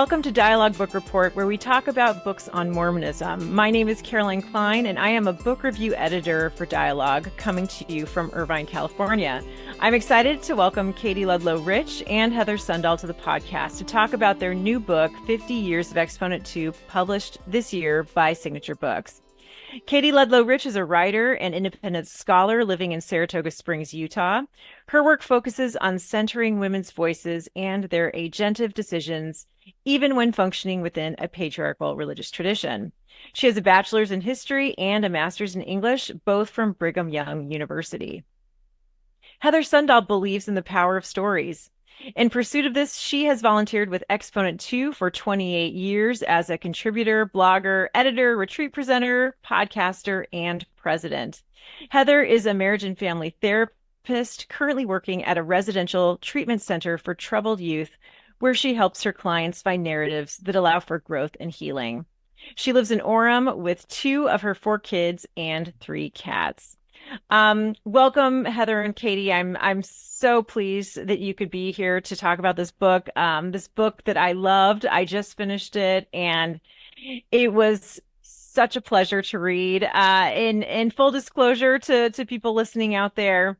Welcome to Dialogue Book Report, where we talk about books on Mormonism. My name is Caroline Kline, and I am a book review editor for Dialogue, coming to you from Irvine, California. I'm excited to welcome Katie Ludlow-Rich and Heather Sundahl to the podcast to talk about their new book, 50 Years of Exponent II, published this year by Signature Books. Katie Ludlow-Rich is a writer and independent scholar living in Saratoga Springs, Utah. Her work focuses on centering women's voices and their agentive decisions, even when functioning within a patriarchal religious tradition. She has a bachelor's in history and a master's in English, both from Brigham Young University. Heather Sundahl believes in the power of stories. In pursuit of this, she has volunteered with Exponent II for 28 years as a contributor, blogger, editor, retreat presenter, podcaster, and president. Heather is a marriage and family therapist currently working at a residential treatment center for troubled youth, where she helps her clients find narratives that allow for growth and healing. She lives in Orem with 2 of her 4 kids and 3 cats. Welcome, Heather and Katie. I'm so pleased that you could be here to talk about this book that I loved. I just finished it, and it was such a pleasure to read. In full disclosure to people listening out there,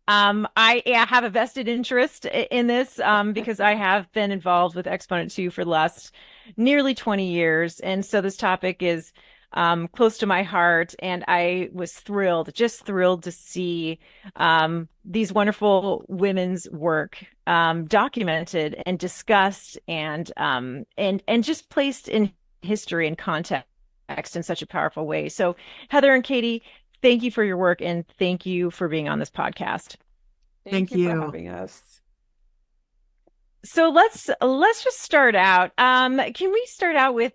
I have a vested interest in this because I have been involved with Exponent II for the last nearly 20 years, and so this topic is close to my heart, and I was just thrilled to see these wonderful women's work documented and discussed and just placed in history and context in such a powerful way. So, Heather and Katie, thank you for your work, and thank you for being on this podcast. Thank you for having us. So let's just start out. Can we start out with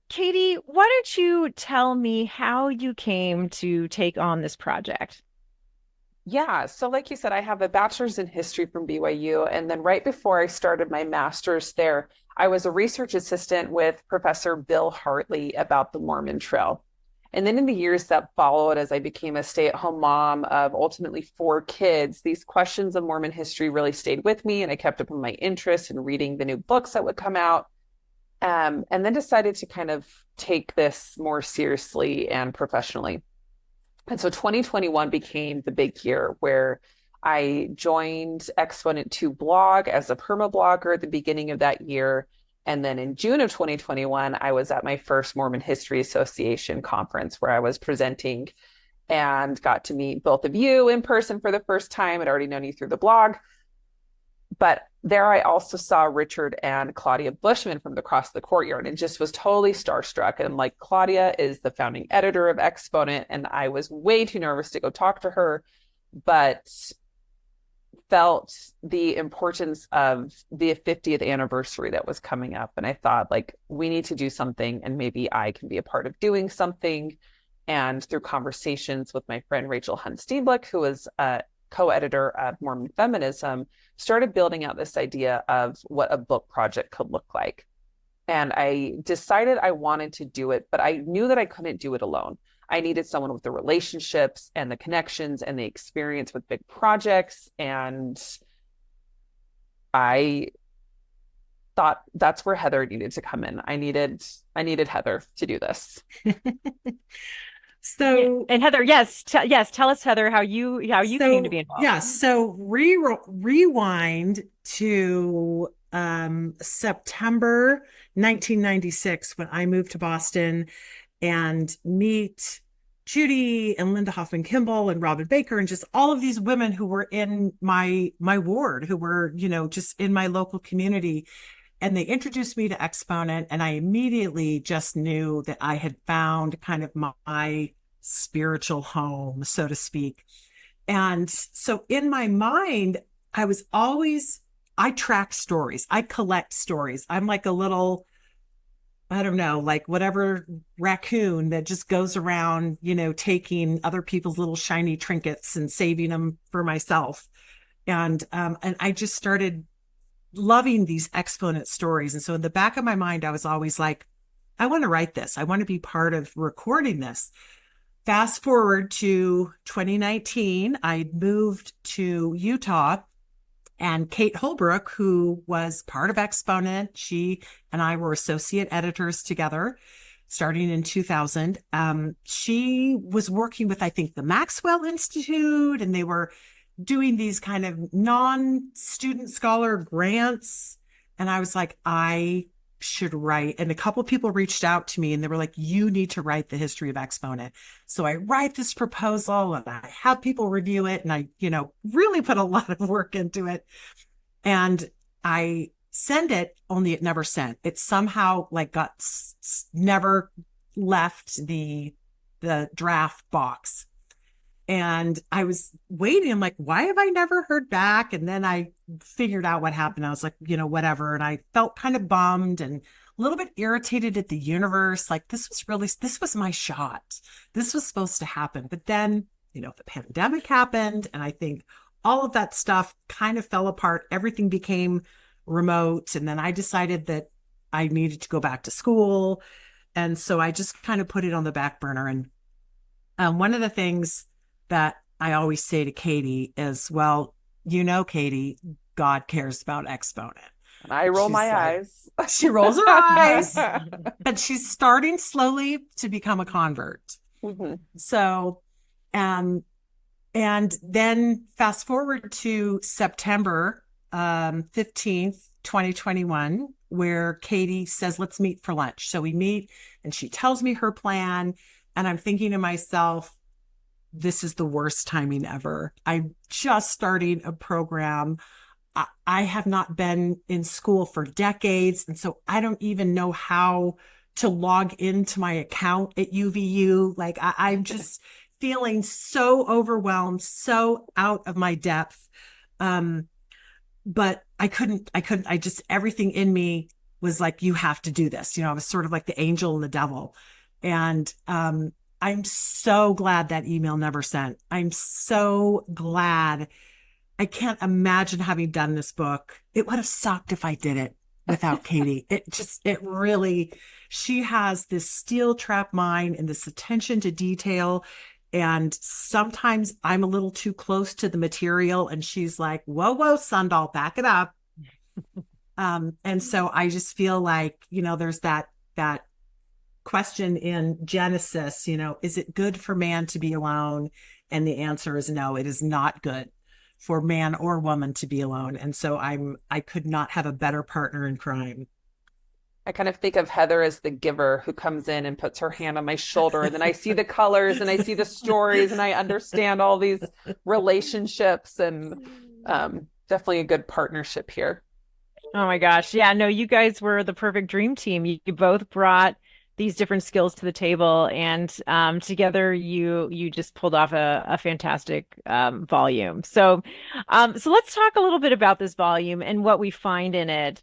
Katie? Why don't you tell me how you came to take on this project? Yeah, so like you said, I have a bachelor's in history from BYU, and then right before I started my master's there, I was a research assistant with Professor Bill Hartley about the Mormon Trail. And then in the years that followed, as I became a stay-at-home mom of ultimately 4 kids, these questions of Mormon history really stayed with me, and I kept up on my interest in reading the new books that would come out, and then decided to kind of take this more seriously and professionally. And so 2021 became the big year where I joined Exponent II blog as a perma-blogger at the beginning of that year. And then in June of 2021, I was at my first Mormon History Association conference where I was presenting and got to meet both of you in person for the first time. I'd already known you through the blog. But there I also saw Richard and Claudia Bushman from across the courtyard and just was totally starstruck. And like, Claudia is the founding editor of Exponent, and I was way too nervous to go talk to her, but felt the importance of the 50th anniversary that was coming up. And I thought, like, we need to do something, and maybe I can be a part of doing something. And through conversations with my friend Rachel Hunt-Steenblick, who was a co-editor of Mormon Feminism, started building out this idea of what a book project could look like. And I decided I wanted to do it, but I knew that I couldn't do it alone. I needed someone with the relationships and the connections and the experience with big projects. And I thought that's where Heather needed to come in. I needed Heather to do this. So, and Heather, tell us, Heather, how you came to be involved. Yeah, so rewind to September 1996 when I moved to Boston, and meet Judy and Linda Hoffman Kimball and Robin Baker and just all of these women who were in my ward, who were, just in my local community. And they introduced me to Exponent, and I immediately just knew that I had found kind of my spiritual home, so to speak. And so in my mind, I track stories. I collect stories. I'm like a little, I don't know, like whatever raccoon that just goes around, taking other people's little shiny trinkets and saving them for myself. And I just started loving these Exponent stories. And so in the back of my mind, I was always like, I want to write this. I want to be part of recording this. Fast forward to 2019, I moved to Utah And Kate Holbrook, who was part of Exponent, she and I were associate editors together starting in 2000. She was working with, I think, the Maxwell Institute, and they were doing these kind of non-student scholar grants. And I was like, I should write. And a couple of people reached out to me and they were like, you need to write the history of Exponent. So I write this proposal and I have people review it. And I, really put a lot of work into it. And I send it, only it never sent. It somehow like got never left the draft box. And I was waiting. I'm like, why have I never heard back? And then I figured out what happened. I was like, whatever. And I felt kind of bummed and a little bit irritated at the universe. Like this was my shot. This was supposed to happen. But then, the pandemic happened. And I think all of that stuff kind of fell apart. Everything became remote. And then I decided that I needed to go back to school. And so I just kind of put it on the back burner. And one of the things that I always say to Katie is, well, Katie, God cares about Exponent. And I roll my eyes. She rolls her eyes, but she's starting slowly to become a convert. Mm-hmm. So, and then fast forward to September 15th, 2021, where Katie says, let's meet for lunch. So we meet and she tells me her plan. And I'm thinking to myself, this is the worst timing ever. I'm just starting a program. I have not been in school for decades. And so I don't even know how to log into my account at UVU. Like I'm just feeling so overwhelmed, so out of my depth. But I couldn't, everything in me was like, you have to do this. I was sort of like the angel and the devil. And, I'm so glad that email never sent. I'm so glad. I can't imagine having done this book. It would have sucked if I did it without Katie. She has this steel trap mind and this attention to detail. And sometimes I'm a little too close to the material and she's like, whoa, Sundahl, back it up. And so I just feel like, there's that question in Genesis, is it good for man to be alone? And the answer is no, it is not good for man or woman to be alone. And so I could not have a better partner in crime. I kind of think of Heather as the giver who comes in and puts her hand on my shoulder. And then I see the colors and I see the stories and I understand all these relationships and definitely a good partnership here. Oh my gosh. Yeah, no, you guys were the perfect dream team. You both brought these different skills to the table, and together you just pulled off a fantastic volume. So let's talk a little bit about this volume and what we find in it.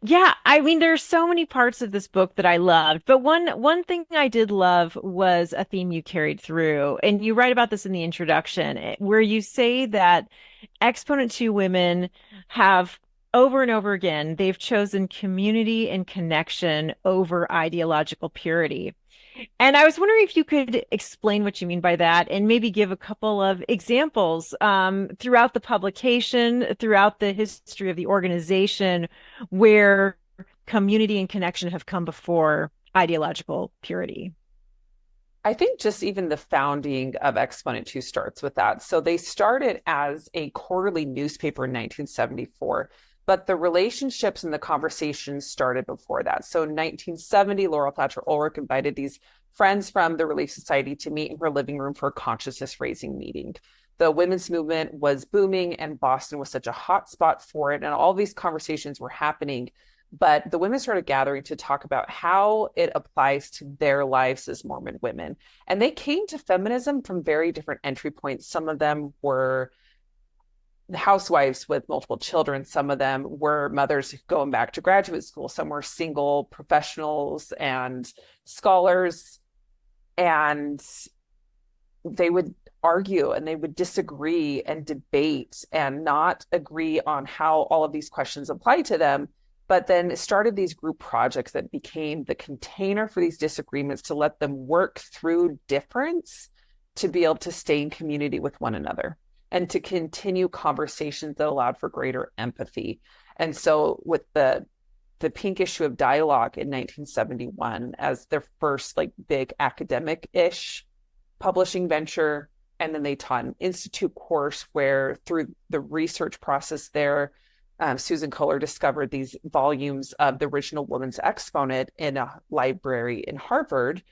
Yeah, I mean, there's so many parts of this book that I loved, but one thing I did love was a theme you carried through, and you write about this in the introduction, where you say that Exponent II women have over and over again, they've chosen community and connection over ideological purity. And I was wondering if you could explain what you mean by that and maybe give a couple of examples throughout the publication, throughout the history of the organization, where community and connection have come before ideological purity. I think just even the founding of Exponent II starts with that. So they started as a quarterly newspaper in 1974. But the relationships and the conversations started before that. So in 1970, Laurel Thatcher Ulrich invited these friends from the Relief Society to meet in her living room for a consciousness raising meeting. The women's movement was booming and Boston was such a hot spot for it. And all these conversations were happening. But the women started gathering to talk about how it applies to their lives as Mormon women. And they came to feminism from very different entry points. Some of them were housewives with multiple children. Some of them were mothers going back to graduate school. Some were single professionals and scholars. And they would argue and they would disagree and debate and not agree on how all of these questions apply to them. But then it started these group projects that became the container for these disagreements to let them work through difference to be able to stay in community with one another. and to continue conversations that allowed for greater empathy. And so with the pink issue of Dialogue in 1971 as their first like big academic-ish publishing venture, and then they taught an institute course where through the research process there, Susan Kohler discovered these volumes of the original Woman's Exponent in a library in Harvard.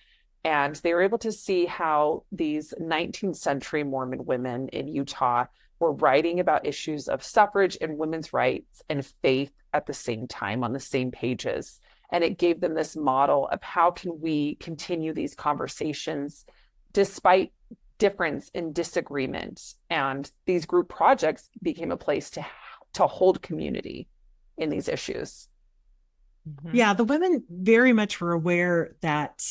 And they were able to see how these 19th century Mormon women in Utah were writing about issues of suffrage and women's rights and faith at the same time on the same pages. And it gave them this model of how can we continue these conversations despite difference and disagreement. And these group projects became a place to hold community in these issues. Yeah, the women very much were aware that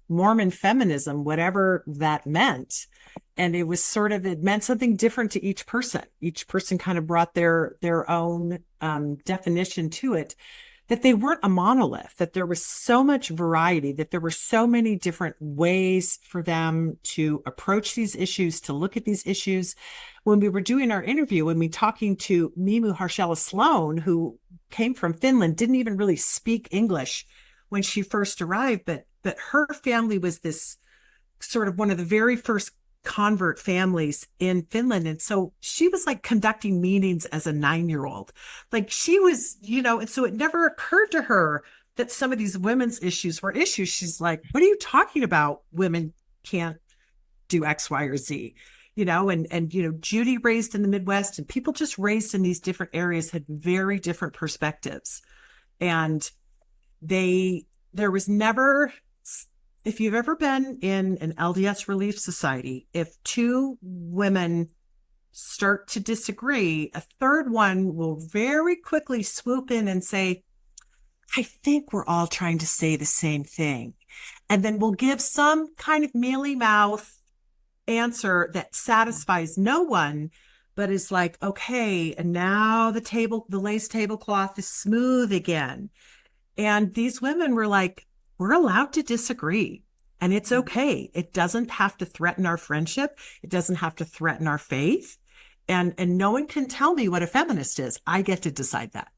Mormon feminism, whatever that meant, and it was sort of, it meant something different to each person. Each person kind of brought their own definition to it, that they weren't a monolith, that there was so much variety, that there were so many different ways for them to approach these issues, to look at these issues. When we were doing our interview, when we talking to Mimu Harshela Sloan, who came from Finland, didn't even really speak English when she first arrived, but her family was this sort of one of the very first convert families in Finland. And so she was like conducting meetings as a 9-year-old. Like she was, and so it never occurred to her that some of these women's issues were issues. She's like, what are you talking about? Women can't do X, Y, or Z, and Judy raised in the Midwest and people just raised in these different areas had very different perspectives. And there was never, if you've ever been in an LDS Relief Society, if two women start to disagree, a third one will very quickly swoop in and say, I think we're all trying to say the same thing. And then we'll give some kind of mealy mouth answer that satisfies no one, but is like, okay, and now the lace tablecloth is smooth again. And these women were like, we're allowed to disagree and it's okay. It doesn't have to threaten our friendship. It doesn't have to threaten our faith. And no one can tell me what a feminist is. I get to decide that.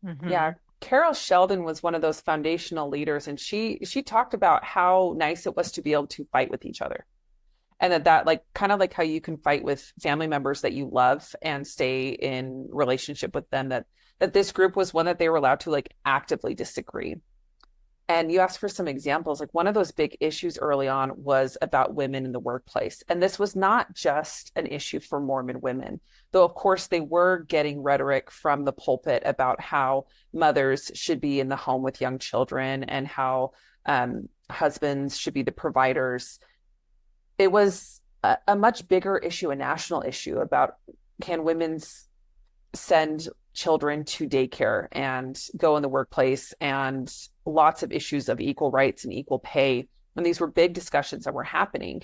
Mm-hmm. Yeah. Carol Sheldon was one of those foundational leaders, and she talked about how nice it was to be able to fight with each other. And that like kind of like how you can fight with family members that you love and stay in relationship with them, that this group was one that they were allowed to like actively disagree. And you asked for some examples. Like one of those big issues early on was about women in the workplace. And this was not just an issue for Mormon women, though of course they were getting rhetoric from the pulpit about how mothers should be in the home with young children and how husbands should be the providers. It was a much bigger issue, a national issue about can women send children to daycare and go in the workplace, and lots of issues of equal rights and equal pay. And these were big discussions that were happening.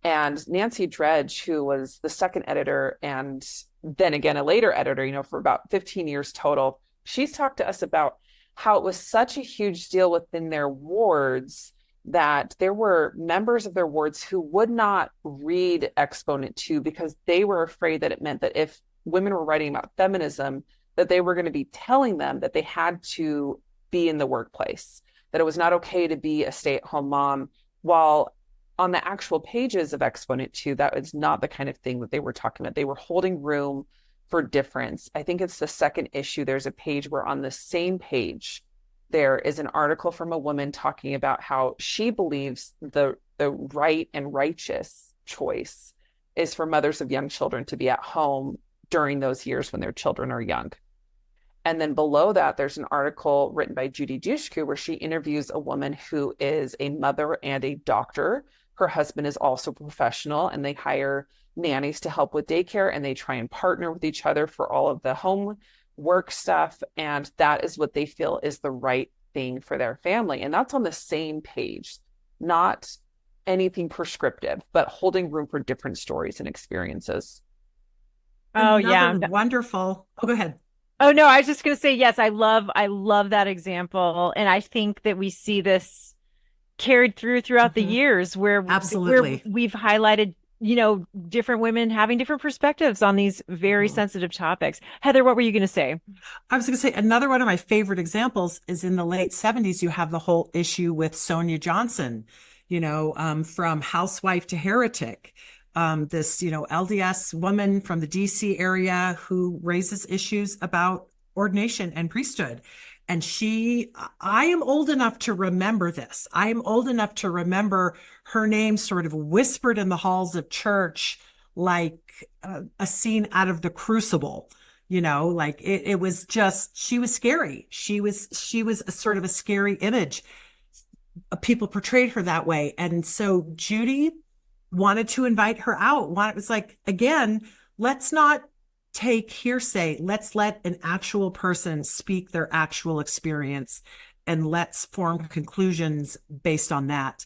And Nancy Dredge, who was the second editor and then again a later editor, for about 15 years total, she's talked to us about how it was such a huge deal within their wards that there were members of their wards who would not read Exponent II because they were afraid that it meant that if women were writing about feminism, that they were going to be telling them that they had to be in the workplace, that it was not okay to be a stay-at-home mom, while on the actual pages of Exponent II, that was not the kind of thing that they were talking about. They were holding room for difference. I think it's the second issue. There's a page where on the same page, there is an article from a woman talking about how she believes the right and righteous choice is for mothers of young children to be at home during those years when their children are young. And then below that, there's an article written by Judy Dushku where she interviews a woman who is a mother and a doctor. Her husband is also a professional, and they hire nannies to help with daycare, and they try and partner with each other for all of the home work stuff. And that is what they feel is the right thing for their family. And that's on the same page, not anything prescriptive, but holding room for different stories and experiences. Oh, yeah. Wonderful. Oh, go ahead. Oh, no, I was just going to say, yes, I love that example. And I think that we see this carried throughout the years where Absolutely. we've highlighted different women having different perspectives on these very Mhm. sensitive topics. Heather, what were you going to say? I was going to say another one of my favorite examples is in the late 70s. You have the whole issue with Sonia Johnson, from housewife to heretic. This, LDS woman from the DC area who raises issues about ordination and priesthood. And I am old enough to remember this. I am old enough to remember her name sort of whispered in the halls of church like a scene out of The Crucible. Like it was just, she was scary. She was a sort of a scary image. People portrayed her that way. And so Judy wanted to invite her out. It was like, again, let's not take hearsay. Let's let an actual person speak their actual experience and let's form conclusions based on that.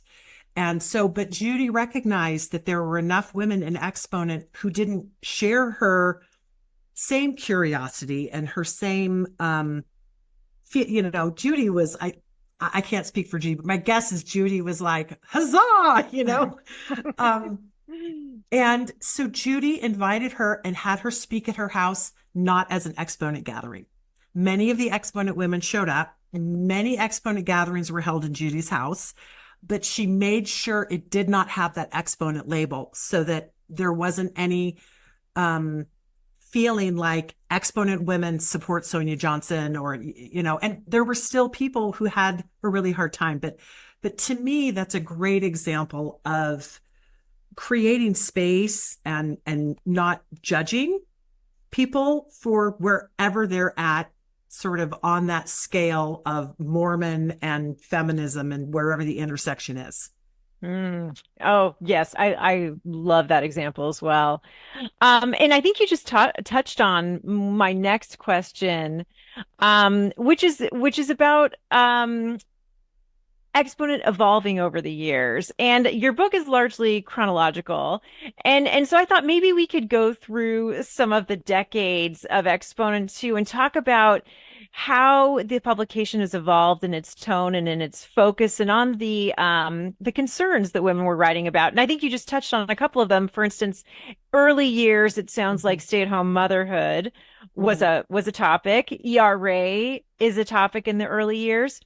And so, but Judy recognized that there were enough women in Exponent who didn't share her same curiosity and her same Judy was I can't speak for Judy, but my guess is Judy was like huzzah. um and so Judy invited her and had her speak at her house, not as an Exponent gathering. Many of the Exponent women showed up, and many Exponent gatherings were held in Judy's house, but she made sure it did not have that Exponent label so that there wasn't any feeling like Exponent women support Sonia Johnson and there were still people who had a really hard time. But to me, that's a great example of creating space and not judging people for wherever they're at, sort of on that scale of Mormon and feminism and wherever the intersection is. Oh, yes, I love that example as well. And I think you just touched on my next question, which is about Exponent evolving over the years. And your book is largely chronological. And so I thought maybe we could go through some of the decades of Exponent II and talk about how the publication has evolved in its tone and in its focus and on the concerns that women were writing about. And I think you just touched on a couple of them. For instance, early years, it sounds like Mhm. stay-at-home motherhood was Mhm. a topic. ERA is a topic in the early years.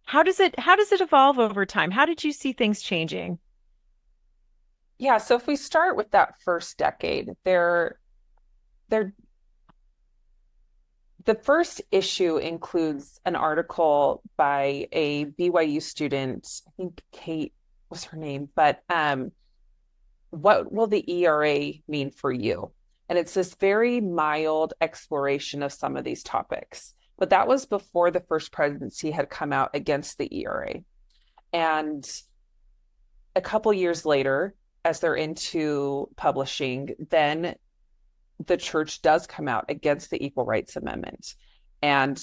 How does it evolve over time? How did you see things changing? Yeah, so if we start with that first decade, there the first issue includes an article by a BYU student, I think Kate was her name, but what will the ERA mean for you? And it's this very mild exploration of some of these topics. But that was before the first presidency had come out against the ERA. And a couple years later, as they're into publishing, then the church does come out against the Equal Rights Amendment. And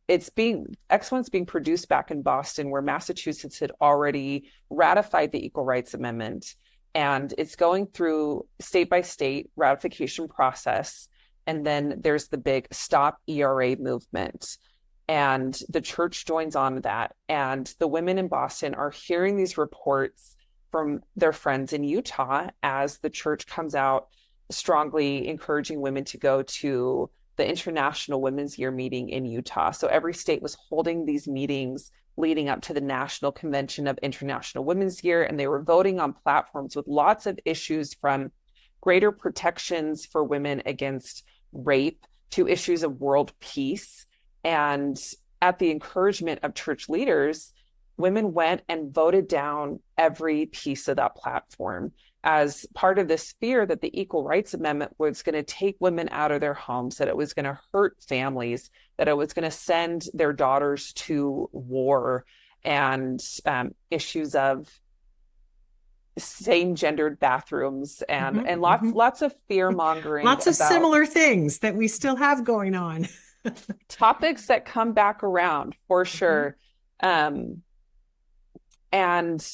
Exponent's being produced back in Boston, where Massachusetts had already ratified the Equal Rights Amendment. And it's going through state by state ratification process. And then there's the big Stop ERA movement. And the church joins on that. And the women in Boston are hearing these reports from their friends in Utah as the church comes out strongly encouraging women to go to the International Women's Year meeting in Utah. So every state was holding these meetings leading up to the National Convention of International Women's Year, and they were voting on platforms with lots of issues from greater protections for women against rape to issues of world peace. And at the encouragement of church leaders, women went and voted down every piece of that platform as part of this fear that the Equal Rights Amendment was going to take women out of their homes, that it was going to hurt families, that it was going to send their daughters to war, and issues of same-gendered bathrooms and Mhm. lots of fear mongering Lots of about similar things that we still have going on. topics that come back around for Mhm. sure. And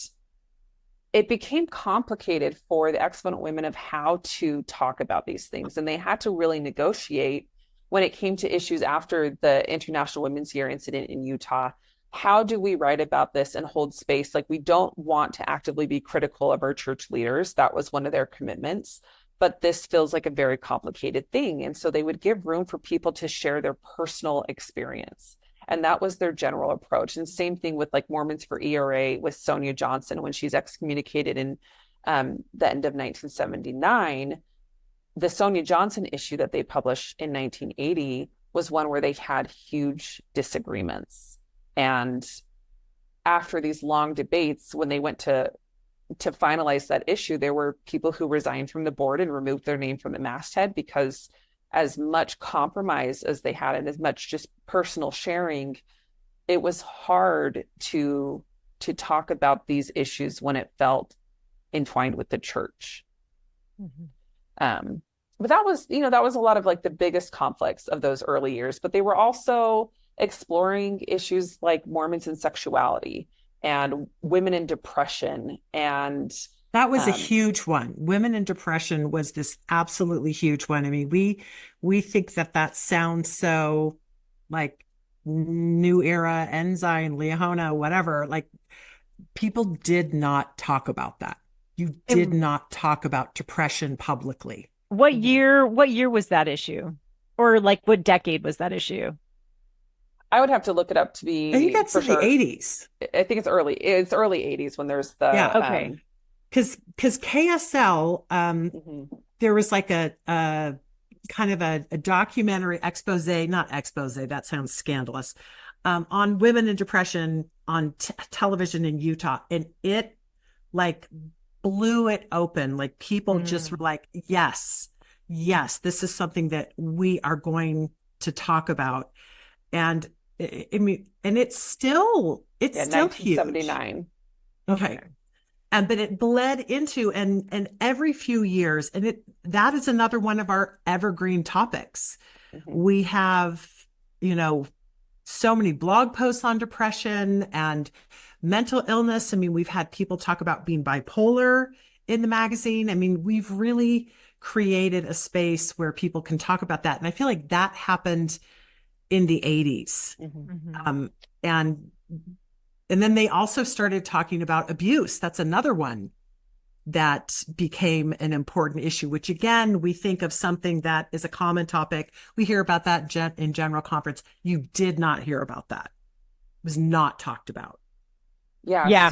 it became complicated for the Exponent women of how to talk about these things. And they had to really negotiate when it came to issues after the International Women's Year incident in Utah. how do we write about this and hold space? Like, we don't want to actively be critical of our church leaders. That was one of their commitments. But this feels like a very complicated thing. And so they would give room for people to share their personal experience. And that was their general approach. And same thing with like Mormons for ERA with Sonia Johnson when she's excommunicated in the end of 1979. The Sonia Johnson issue that they published in 1980 was one where they had huge disagreements. And after these long debates, when they went to finalize that issue, there were people who resigned from the board and removed their name from the masthead, because as much compromise as they had and as much just personal sharing, it was hard to talk about these issues when it felt entwined with the church. But that was, that was a lot of like the biggest conflicts of those early years. But they were also exploring issues like Mormons and sexuality and women in depression. And that was a huge one. Women in depression was this absolutely huge one. I mean, we think that sounds so like New Era, Ensign, Leahona, whatever. Like, people did not talk about that. You did not talk about depression publicly. What year was that issue? Or like what decade was that issue? I would have to look it up to be. I think that's for in sure. the 80s. I think it's early 80s when there's the okay. Because KSL, there was like a kind of a documentary not expose, that sounds scandalous, on women in depression on television in Utah, and it like blew it open. Like, people just were like, yes, this is something that we are going to talk about. And I mean, and it's still huge. 1979. Okay. But it bled into and every few years, and that is another one of our evergreen topics. We have, so many blog posts on depression and mental illness. I mean, we've had people talk about being bipolar in the magazine. I mean, we've really created a space where people can talk about that. And I feel like that happened in the 80s. And then they also started talking about abuse. That's another one that became an important issue, which again, we think of something that is a common topic. We hear about that in general conference. You did not hear about that. It was not talked about. Yeah.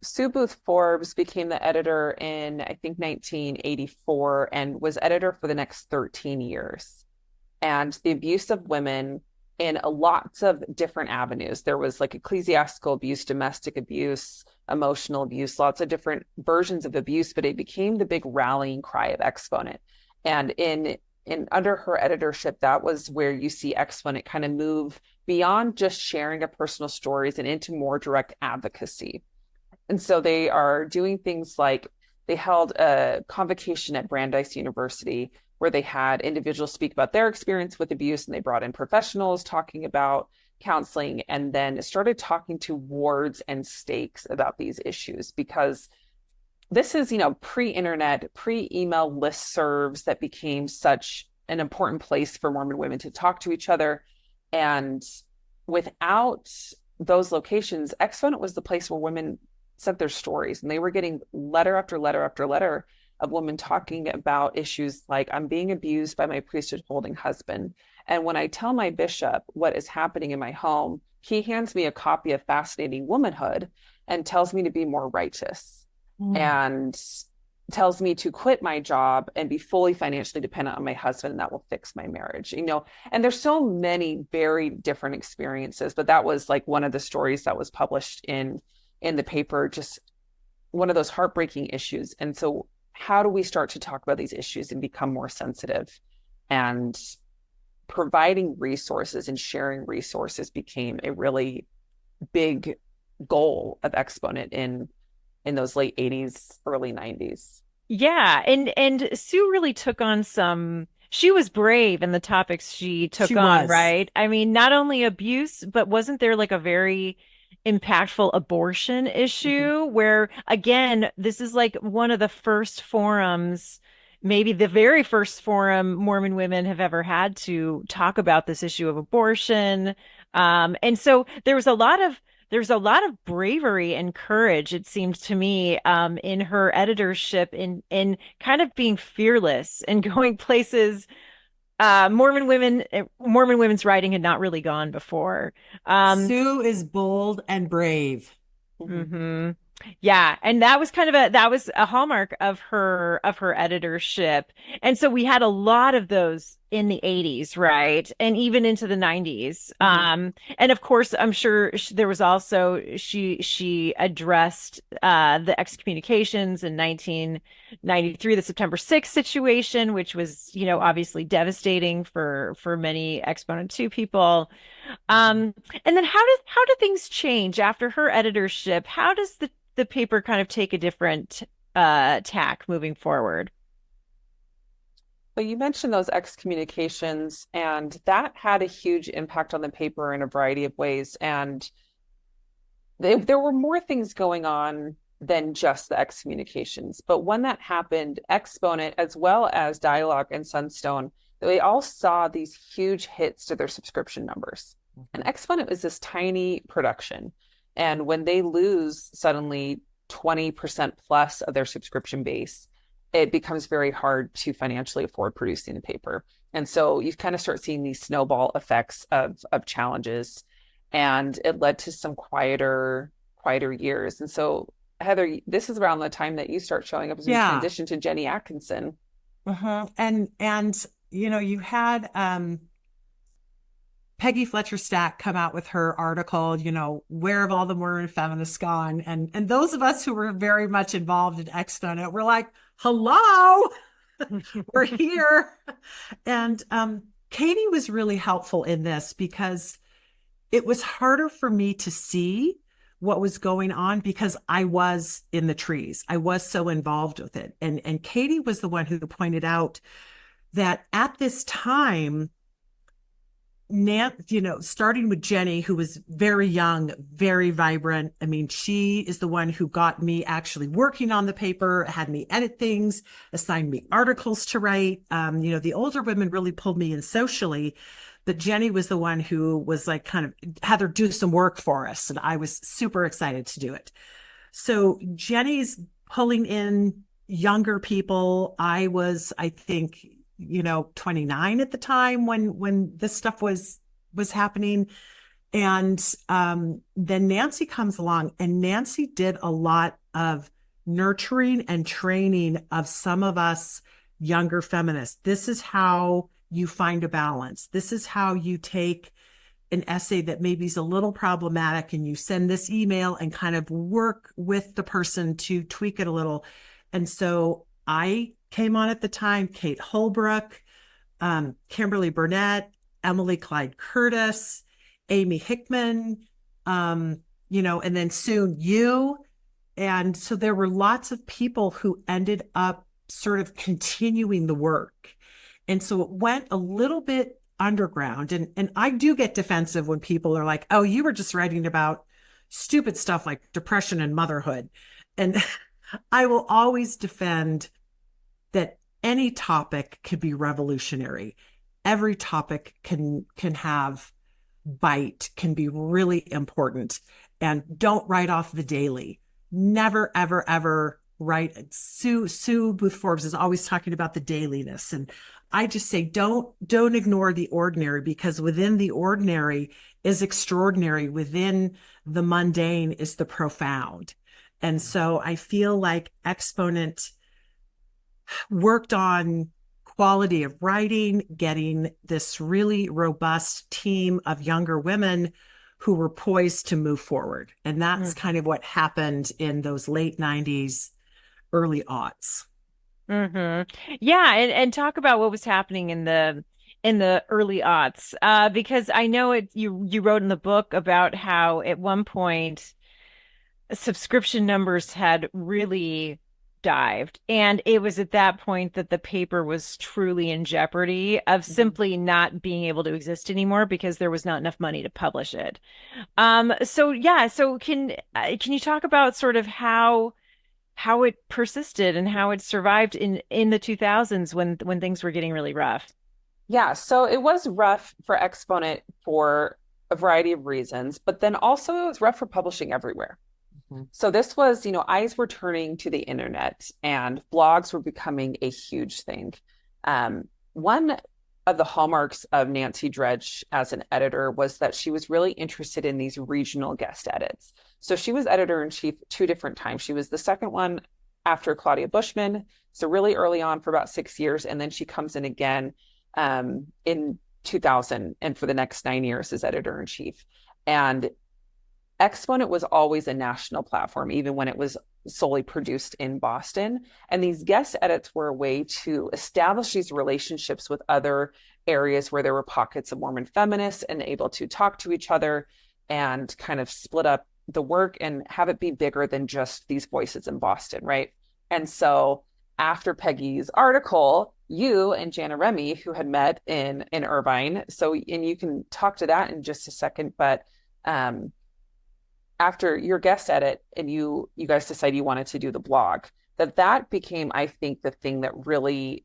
Sue Booth Forbes became the editor in, I think, 1984 and was editor for the next 13 years. And the abuse of women in lots of different avenues. There was like ecclesiastical abuse, domestic abuse, emotional abuse, lots of different versions of abuse, but it became the big rallying cry of Exponent. And in under her editorship, that was where you see Exponent kind of move beyond just sharing of personal stories and into more direct advocacy. And so they are doing things like they held a convocation at Brandeis University where they had individuals speak about their experience with abuse, and they brought in professionals talking about counseling, and then started talking to wards and stakes about these issues, because this is, pre-internet, pre-email listservs that became such an important place for Mormon women to talk to each other. And without those locations, Exponent was the place where women sent their stories, and they were getting letter after letter after letter of women talking about issues like, I'm being abused by my priesthood holding husband. And when I tell my bishop what is happening in my home, he hands me a copy of Fascinating Womanhood and tells me to be more righteous and tells me to quit my job and be fully financially dependent on my husband, and that will fix my marriage. And there's so many very different experiences, but that was like one of the stories that was published in the paper, just one of those heartbreaking issues. And so how do we start to talk about these issues and become more sensitive? And providing resources and sharing resources became a really big goal of Exponent in those late 80s, early 90s. Yeah. And Sue really took on she was brave in the topics she took on, right? I mean, not only abuse, but wasn't there like a very impactful abortion issue where, again, this is like one of the first forums, maybe the very first forum Mormon women have ever had to talk about this issue of abortion. And so there was a lot of bravery and courage, it seemed to me, in her editorship, in kind of being fearless and going places Mormon women's writing had not really gone before. Um, Sue is bold and brave. Mhm. hmm Yeah, and that was a hallmark of her editorship. And so we had a lot of those in the 80s, right? And even into the 90s. Mhm. And of course, I'm sure there was also she addressed the excommunications in 1993, the September 6th situation, which was, obviously devastating for many Exponent II people. And then how do things change after her editorship? How does the paper kind of take a different tack moving forward? But you mentioned those excommunications, and that had a huge impact on the paper in a variety of ways. And there were more things going on than just the excommunications. But when that happened, Exponent, as well as Dialogue and Sunstone, they all saw these huge hits to their subscription numbers. And Exponent is this tiny production. And when they lose suddenly 20% plus of their subscription base, it becomes very hard to financially afford producing the paper. And so you kind of start seeing these snowball effects of challenges, and it led to some quieter years. And so, Heather, this is around the time that you start showing up as we Yeah. transition to Jenny Atkinson. And you had Peggy Fletcher Stack come out with her article, where have all the Mormon feminists gone? And those of us who were very much involved in Exponent were like, hello, we're here. And Katie was really helpful in this because it was harder for me to see what was going on because I was in the trees. I was so involved with it. And Katie was the one who pointed out that at this time, starting with Jenny, who was very young, very vibrant. I mean, she is the one who got me actually working on the paper, had me edit things, assigned me articles to write. The older women really pulled me in socially, but Jenny was the one who was like kind of had her do some work for us. And I was super excited to do it. So Jenny's pulling in younger people. I think, 29 at the time when this stuff was happening. And then Nancy comes along, and Nancy did a lot of nurturing and training of some of us younger feminists. This is how you find a balance. This is how you take an essay that maybe is a little problematic and you send this email and kind of work with the person to tweak it a little. And so I came on at the time, Kate Holbrook, Kimberly Burnett, Emily Clyde Curtis, Amy Hickman, and then soon you. And so there were lots of people who ended up sort of continuing the work. And so it went a little bit underground. And I do get defensive when people are like, oh, you were just writing about stupid stuff like depression and motherhood. And I will always defend that any topic could be revolutionary. Every topic can have bite, can be really important. And don't write off the daily. Never, ever, ever write. Sue Booth Forbes is always talking about the dailiness. And I just say don't ignore the ordinary, because within the ordinary is extraordinary. Within the mundane is the profound. And so I feel like Exponent worked on quality of writing, getting this really robust team of younger women who were poised to move forward. And that's kind of what happened in those late 90s, early aughts. Yeah, and talk about what was happening in the early aughts, because I know you wrote in the book about how at one point subscription numbers had really dived. And it was at that point that the paper was truly in jeopardy of simply not being able to exist anymore because there was not enough money to publish it. So yeah, so can you talk about sort of how it persisted and how it survived in the 2000s when things were getting really rough? Yeah, so it was rough for Exponent for a variety of reasons, but then also it was rough for publishing everywhere. So this was, eyes were turning to the internet and blogs were becoming a huge thing. One of the hallmarks of Nancy Dredge as an editor was that she was really interested in these regional guest edits. So she was editor-in-chief 2 different times. She was the second one after Claudia Bushman, so really early on for about 6 years, and then she comes in again in 2000 and for the next 9 years as editor-in-chief. And Exponent was always a national platform, even when it was solely produced in Boston. And these guest edits were a way to establish these relationships with other areas where there were pockets of Mormon feminists and able to talk to each other and kind of split up the work and have it be bigger than just these voices in Boston, right? And so after Peggy's article, you and Jana Remy, who had met in Irvine, and you can talk to that in just a second, but after your guest edit and you guys decided you wanted to do the blog, that became, I think, the thing that really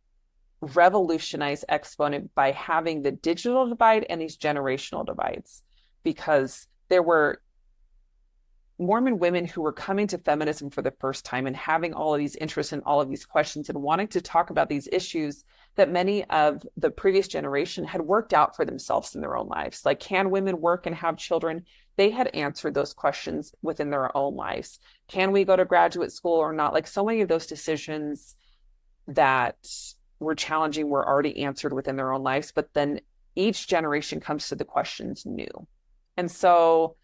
revolutionized Exponent by having the digital divide and these generational divides, because there were Mormon women who were coming to feminism for the first time and having all of these interests and all of these questions and wanting to talk about these issues that many of the previous generation had worked out for themselves in their own lives. Like, can women work and have children? They had answered those questions within their own lives. Can we go to graduate school or not? Like, so many of those decisions that were challenging were already answered within their own lives, but then each generation comes to the questions new. And so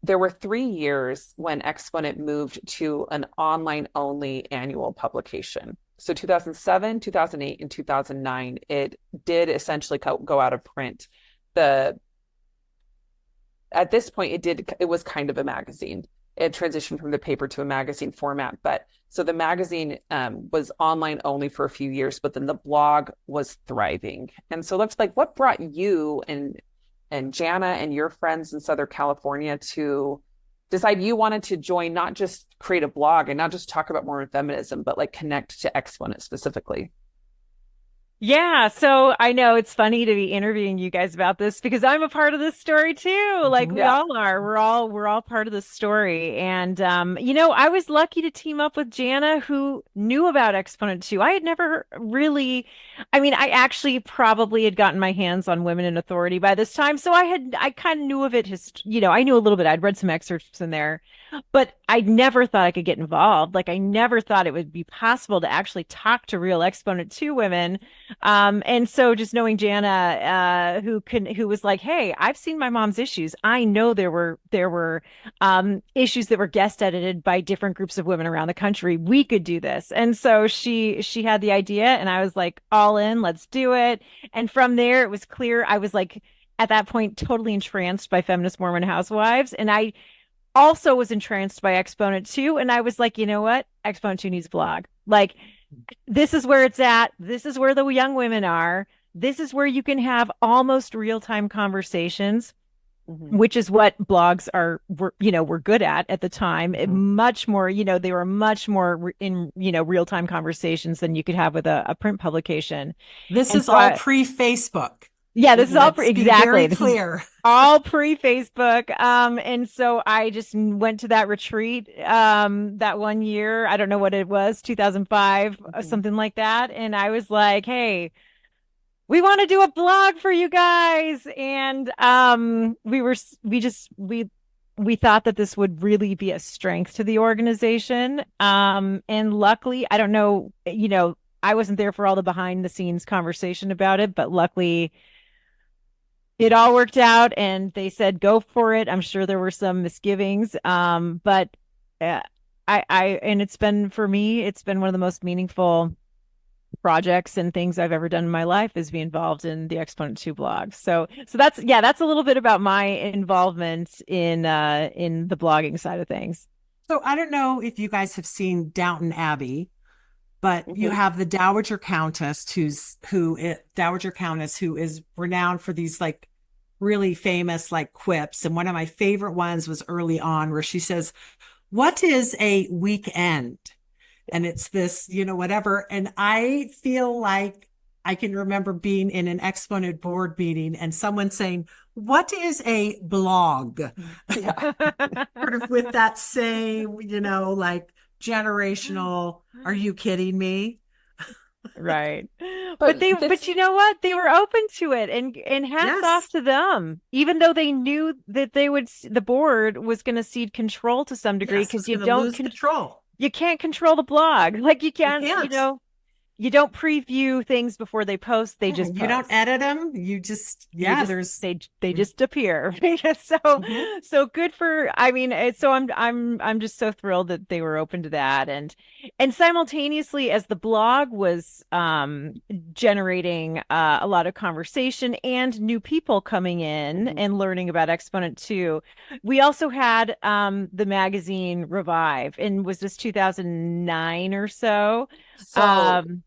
there were 3 years when Exponent moved to an online only annual publication. So 2007, 2008, and 2009, it did essentially go out of print. At this point, it was kind of a magazine. It transitioned from the paper to a magazine format. But so the magazine was online only for a few years, but then the blog was thriving. And so that's like, what brought you and Jana and your friends in Southern California to decide you wanted to join, not just create a blog and not just talk about Mormon feminism, but like connect to Exponent specifically? Yeah, so I know it's funny to be interviewing you guys about this because I'm a part of this story too. Like we all are. We're all part of the story. And I was lucky to team up with Jana, who knew about Exponent II. I had never really, I actually probably had gotten my hands on Women in Authority by this time. So I kind of knew of it, I knew a little bit. I'd read some excerpts in there, but I never thought I could get involved. Like I never thought it would be possible to actually talk to real Exponent II women. And so just knowing Jana, who was like, hey, I've seen my mom's issues. I know there were issues that were guest edited by different groups of women around the country. We could do this. And so she had the idea and I was like, all in, let's do it. And from there, it was clear. I was like, at that point, totally entranced by feminist Mormon housewives. And I also was entranced by Exponent II. And I was like, you know what? Exponent II needs a blog. Like, this is where it's at. This is where the young women are. This is where you can have almost real-time conversations, which is what blogs were good at the time. Much more, they were much more in, real-time conversations than you could have with a print publication. This is all pre-Facebook. Yeah, this is all exactly. Very clear. All pre-Facebook. And so I just went to that retreat that one year. I don't know what it was, 2005, something like that. And I was like, hey, we want to do a blog for you guys. And we thought that this would really be a strength to the organization. And luckily, I don't know, I wasn't there for all the behind the scenes conversation about it, but luckily it all worked out and they said, go for it. I'm sure there were some misgivings. But it's been, for me, it's been one of the most meaningful projects and things I've ever done in my life is be involved in the Exponent II blog. So that's a little bit about my involvement in the blogging side of things. So I don't know if you guys have seen Downton Abbey, but you have the Dowager Countess who is renowned for these like really famous like quips. And one of my favorite ones was early on where she says, what is a weekend? And it's this, whatever. And I feel like I can remember being in an Exponent board meeting and someone saying, what is a blog? Yeah. Sort of with that same, like generational, are you kidding me? Right. But But but this, you know what? They were open to it, and hats off Yes. to them. Even though they knew that the board was going to cede control to some degree, Yes, because was going to lose control. you can't control the blog. Like you You can't, can't. you don't preview things before they post, they just You don't post. edit them. You just, You yeah, just there's, they mm-hmm. just appear. So good for, I mean, so I'm just so thrilled that they were open to that. And simultaneously, as the blog was generating a lot of conversation and new people coming in Mhm. and learning about Exponent 2, we also had the magazine revive. And was this 2009 or so? So um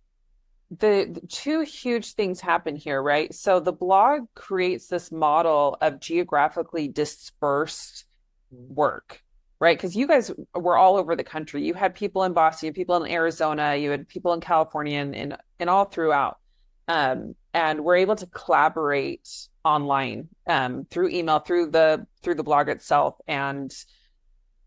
the two huge things happen here, right? So the blog creates this model of geographically dispersed work, right? Because you guys were all over the country. You had people in Boston, you had people in Arizona, you had people in California, and all throughout. And we're able to collaborate online, through email, through the blog itself, and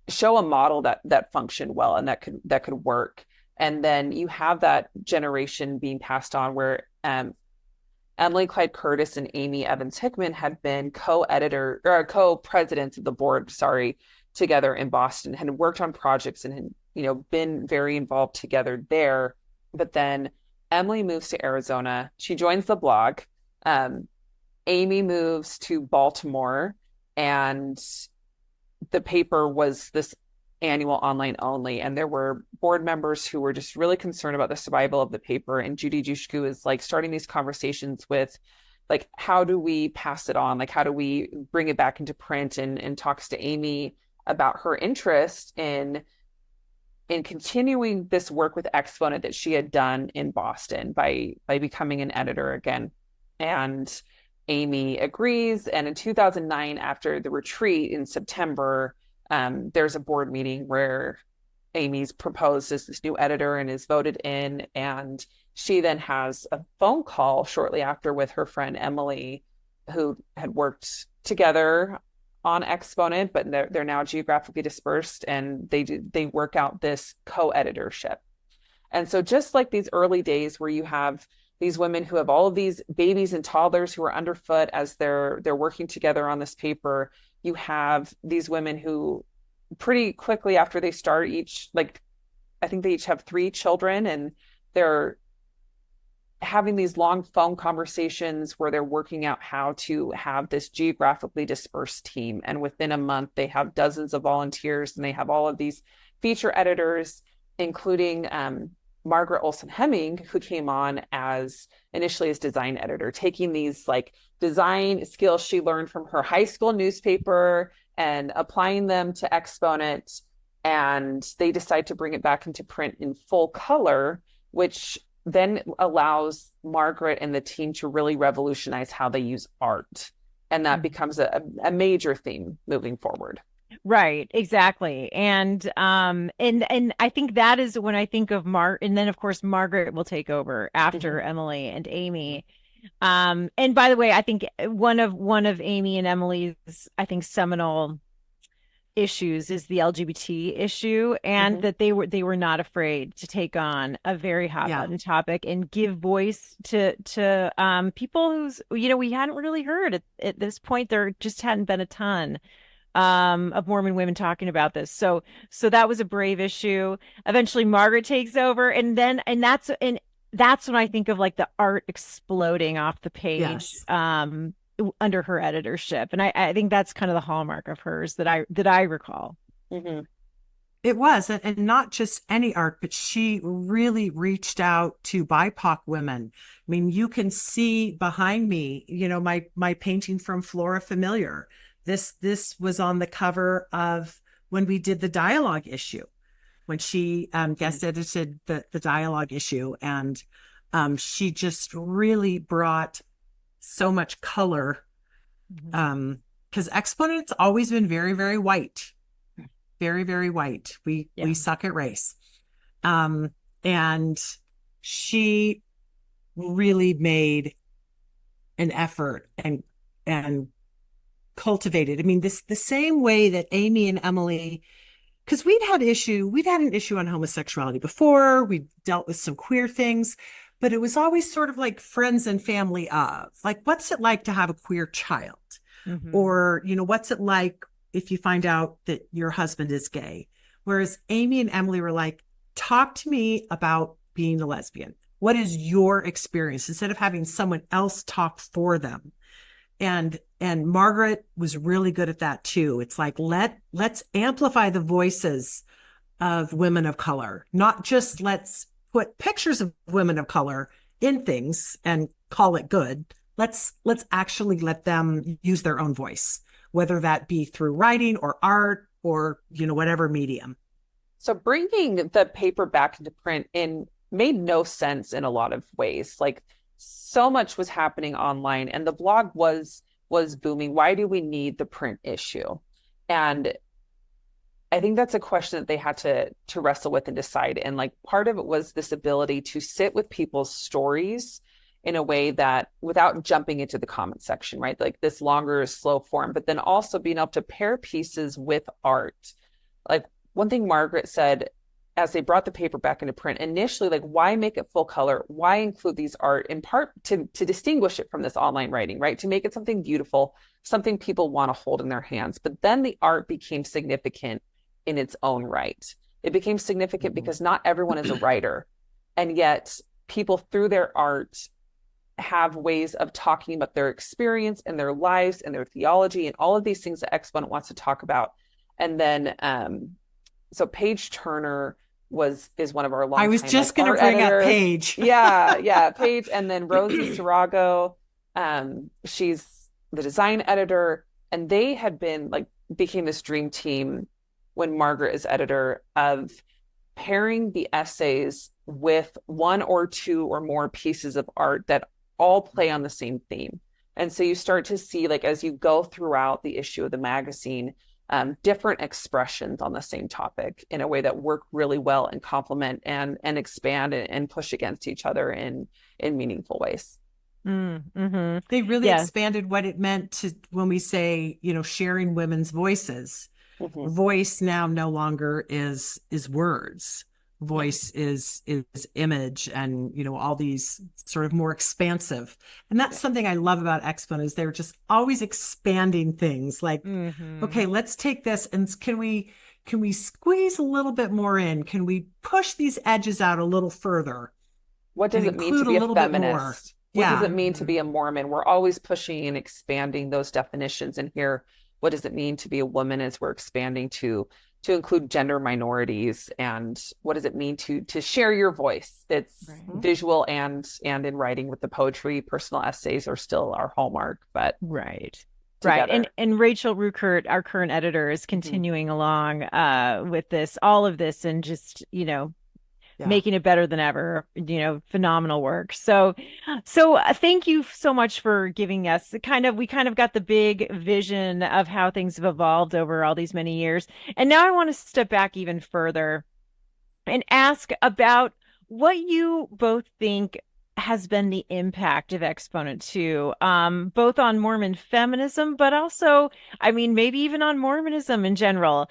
show a model that functioned well and that could work. And then you have that generation being passed on where Emily Clyde Curtis and Amy Evans Hickman had been co-editor or co-presidents of the board, sorry, together in Boston, had worked on projects and had, been very involved together there. But then Emily moves to Arizona. She joins the blog. Um, Amy moves to Baltimore, and the paper was this annual online only, and there were board members who were just really concerned about the survival of the paper. And Judy Jushku is like starting these conversations with, like, how do we pass it on, like how do we bring it back into print, and talks to Amy about her interest in continuing this work with Exponent that she had done in Boston by becoming an editor again. And Amy agrees. And in 2009, after the retreat in September, there's a board meeting where Amy's proposed as this new editor and is voted in. And she then has a phone call shortly after with her friend Emily, who had worked together on Exponent, but they're now geographically dispersed, and they work out this co-editorship. And so just like these early days where you have these women who have all of these babies and toddlers who are underfoot as they're working together on this paper, you have these women who pretty quickly after they start each, like, I think they each have 3 children, and they're having these long phone conversations where they're working out how to have this geographically dispersed team. And within a month, they have dozens of volunteers, and they have all of these feature editors, including Margaret Olson Hemming, who came on as initially as design editor, taking these like design skills she learned from her high school newspaper and applying them to Exponent. And they decide to bring it back into print in full color, which then allows Margaret and the team to really revolutionize how they use art. And that becomes a major theme moving forward. Right, exactly. And I think that is when I think of and then of course Margaret will take over after Mm-hmm. Emily and Amy. And by the way, I think one of Amy and Emily's, I think, seminal issues is the LGBT issue, and Mm-hmm. that they were not afraid to take on a very hot Yeah. button topic and give voice to people who's, we hadn't really heard at this point. There just hadn't been a ton of Mormon women talking about this. So that was a brave issue. Eventually Margaret takes over, and that's when I think of like the art exploding off the page Yes. under her editorship. And I think that's kind of the hallmark of hers that I recall. Mm-hmm. It was, and not just any art, but she really reached out to BIPOC women. I mean, you can see behind me, my painting from Flora Familiar. This was on the cover of when we did the dialogue issue, when she guest edited the dialogue issue, and she just really brought so much color. Because Exponent's always been very, very white. Very, very white. We suck at race. And she really made an effort and cultivated. I mean, the same way that Amy and Emily, because we'd had an issue on homosexuality before, we dealt with some queer things, but it was always sort of like friends and family of, like, what's it like to have a queer child? Or, what's it like if you find out that your husband is gay? Whereas Amy and Emily were like, talk to me about being a lesbian. What is your experience? Instead of having someone else talk for them. And Margaret was really good at that too. It's like, let's amplify the voices of women of color, not just let's put pictures of women of color in things and call it good. Let's actually let them use their own voice, whether that be through writing or art or, whatever medium. So bringing the paper back into print made no sense in a lot of ways. Like, so much was happening online and the blog was booming. Why do we need the print issue? And I think that's a question that they had to wrestle with and decide. And like, part of it was this ability to sit with people's stories in a way that, without jumping into the comment section, right? Like this longer, slow form, but then also being able to pair pieces with art. Like, one thing Margaret said as they brought the paper back into print initially, like, why make it full color? Why include these art? In part to distinguish it from this online writing, right? To make it something beautiful, something people want to hold in their hands. But then the art became significant in its own right. It became significant because not everyone is a writer. And yet people, through their art, have ways of talking about their experience and their lives and their theology and all of these things that Exponent wants to talk about. And then so Paige Turner is one of our long. I was just going to bring up Paige. yeah, Paige, and then Rosie Sarago. She's the design editor, and they had became this dream team when Margaret is editor, of pairing the essays with one or two or more pieces of art that all play on the same theme. And so you start to see, like, as you go throughout the issue of the magazine, different expressions on the same topic in a way that work really well and complement and expand and push against each other in meaningful ways. Mm-hmm. They really expanded what it meant to, when we say, sharing women's voices. Mm-hmm. Voice now no longer is words. Voice is image, and all these sort of more expansive. And that's something I love about Exponent, is they're just always expanding things. Like, okay, let's take this and can we squeeze a little bit more in? Can we push these edges out a little further? What does it mean to be a feminist? What does it mean to be a Mormon? We're always pushing and expanding those definitions. And here, what does it mean to be a woman, as we're expanding to include gender minorities? And what does it mean to share your voice? It's visual and in writing, with the poetry. Personal essays are still our hallmark, but right. Together. And Rachel Ruckert, our current editor, is continuing along with all of this, and just, making it better than ever. Phenomenal work. So thank you so much for giving us we kind of got the big vision of how things have evolved over all these many years. And now I want to step back even further and ask about what you both think has been the impact of Exponent II, both on Mormon feminism, but also, maybe even on Mormonism in general,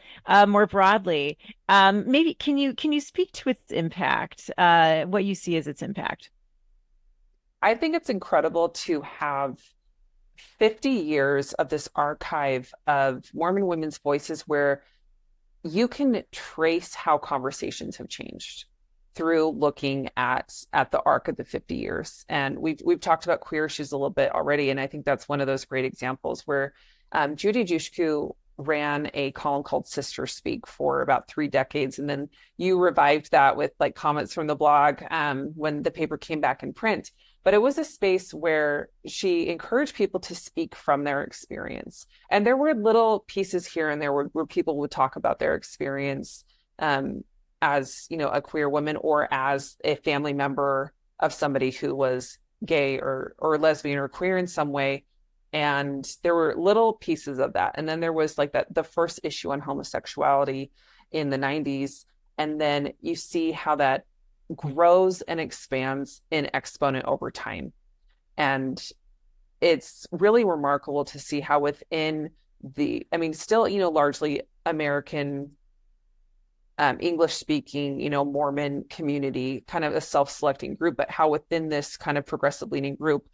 more broadly. Maybe can you speak to its impact, what you see as its impact? I think it's incredible to have 50 years of this archive of Mormon women's voices, where you can trace how conversations have changed through looking at the arc of the 50 years. And we've talked about queer issues a little bit already, and I think that's one of those great examples where Judy Jushku ran a column called Sister Speak for about 3 decades, and then you revived that with like comments from the blog when the paper came back in print. But it was a space where she encouraged people to speak from their experience, and there were little pieces here and there where people would talk about their experience as a queer woman, or as a family member of somebody who was gay or lesbian or queer in some way. And there were little pieces of that. And then there was like the first issue on homosexuality in the 90s. And then you see how that grows and expands in Exponent over time. And it's really remarkable to see how within I mean, still, largely American, English speaking, Mormon community, kind of a self-selecting group, but how within this kind of progressive leaning group,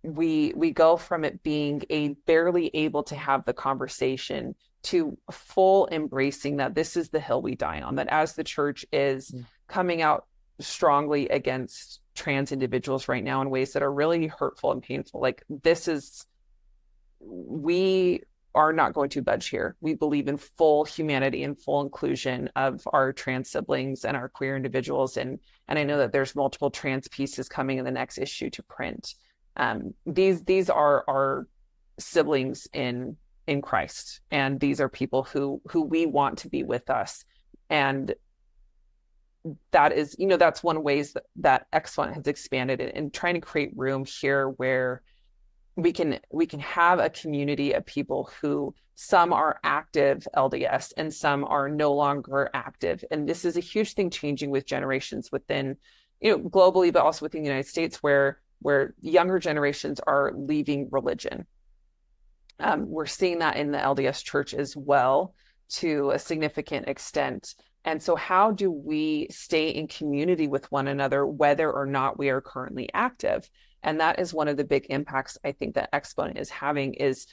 we go from it being a barely able to have the conversation to full embracing that this is the hill we die on, that as the church is coming out strongly against trans individuals right now in ways that are really hurtful and painful. Like, we are not going to budge here. We believe in full humanity and full inclusion of our trans siblings and our queer individuals. And I know that there's multiple trans pieces coming in the next issue to print. These are our siblings in Christ, and these are people who we want to be with us. And that is, that's one ways that Exponent has expanded and trying to create room here where we can have a community of people who some are active LDS and some are no longer active. And this is a huge thing changing with generations within, globally, but also within the United States, where younger generations are leaving religion. We're seeing that in the LDS church as well, to a significant extent. And so how do we stay in community with one another, whether or not we are currently active? And that is one of the big impacts I think that Exponent is having, is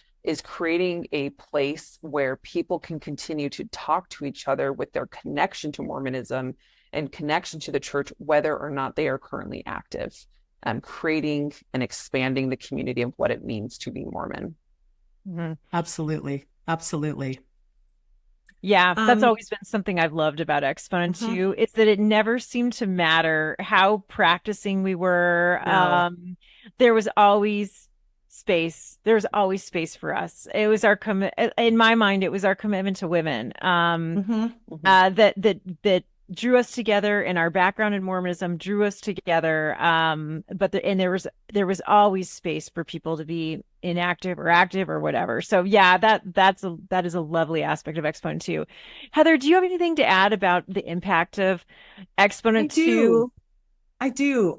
creating a place where people can continue to talk to each other with their connection to Mormonism and connection to the church, whether or not they are currently active, creating and expanding the community of what it means to be Mormon. Mm-hmm. Absolutely. Absolutely. Yeah, that's always been something I've loved about Exponent II. It's that it never seemed to matter how practicing we were. No. There was always space. There was always space for us. It was our in my mind, it was our commitment to women. That drew us together, and our background in Mormonism drew us together. But there was always space for people to be inactive or active or whatever. So yeah, that is a lovely aspect of Exponent II. Heather, do you have anything to add about the impact of Exponent II? I do.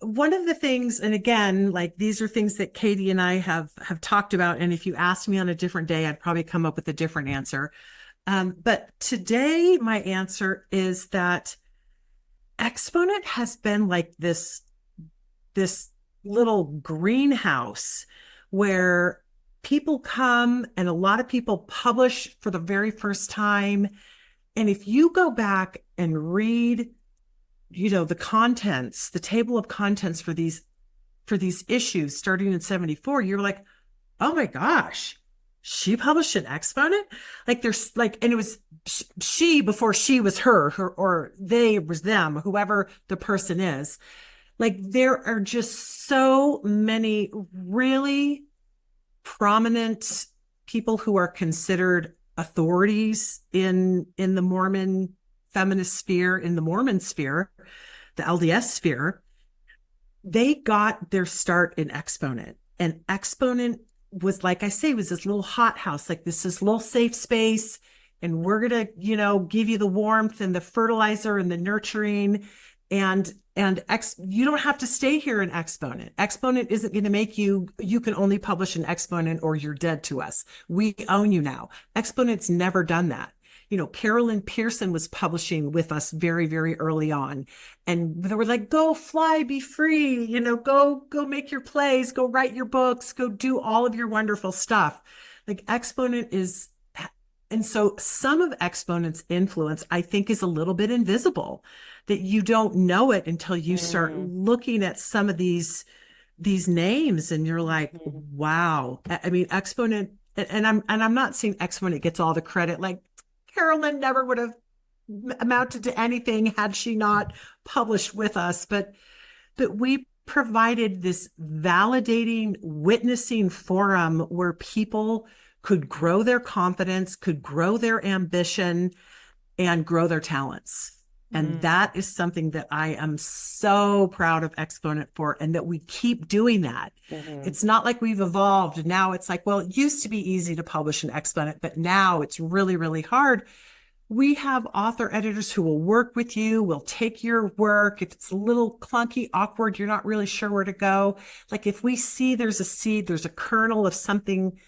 One of the things, and again, like, these are things that Katie and I have talked about, and if you asked me on a different day, I'd probably come up with a different answer. But today, my answer is that Exponent has been like this little greenhouse where people come, and a lot of people publish for the very first time. And if you go back and read, the contents, the table of contents for these issues starting in 74, you're like, oh my gosh, she published an Exponent? Like, there's like, and it was she before she was her, or they was them, whoever the person is. Like, there are just so many really prominent people who are considered authorities in the Mormon feminist sphere, in the Mormon sphere, the LDS sphere. They got their start in Exponent, and Exponent was, like I say, was this little hothouse, like this little safe space, and we're gonna, give you the warmth and the fertilizer and the nurturing, and you don't have to stay here in Exponent. Exponent isn't going to make you can only publish an Exponent or you're dead to us. We own you now. Exponent's never done that. Carolyn Pearson was publishing with us very, very early on. And they were like, go fly, be free, go make your plays, go write your books, go do all of your wonderful stuff. Like, Exponent is, and so some of Exponent's influence, I think, is a little bit invisible, that you don't know it until you start looking at some of these names, and you're like, wow. I mean, Exponent, and I'm not saying Exponent gets all the credit. Like, Carolyn never would have amounted to anything had she not published with us, but we provided this validating, witnessing forum where people could grow their confidence, could grow their ambition, and grow their talents. And that is something that I am so proud of Exponent for, and that we keep doing that. It's not like we've evolved. Now it's like, well, it used to be easy to publish an Exponent, but now it's really, really hard. we have author editors who will work with you, will take your work. If it's a little clunky, awkward, you're not really sure where to go. Like if we see there's a seed, there's a kernel of something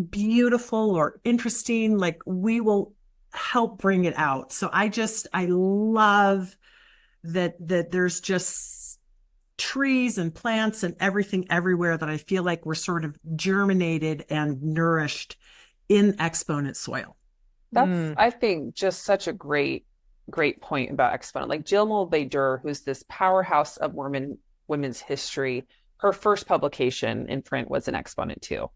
beautiful or interesting, like we will help bring it out. So I love that there's just trees and plants and everything everywhere that I feel like we're sort of germinated and nourished in Exponent soil. That's, I think, just such a great point about Exponent. Like Jill Mulvey-Durr, who's this powerhouse of Mormon women's history, her first publication in print was an Exponent II.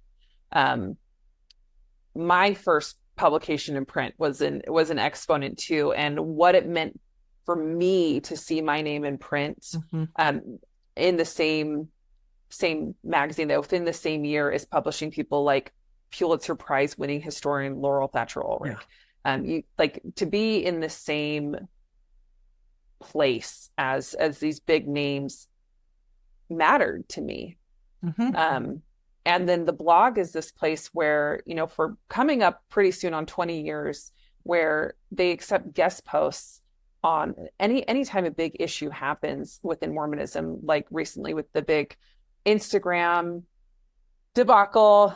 My first publication in print was an Exponent II, and what it meant for me to see my name in print in the same magazine that within the same year is publishing people like Pulitzer Prize winning historian Laurel Thatcher Ulrich. Yeah. You like to be in the same place as these big names mattered to me. And then the blog is this place where, you know, for coming up pretty soon on 20 years, where they accept guest posts on anytime a big issue happens within Mormonism, like recently with the big Instagram debacle.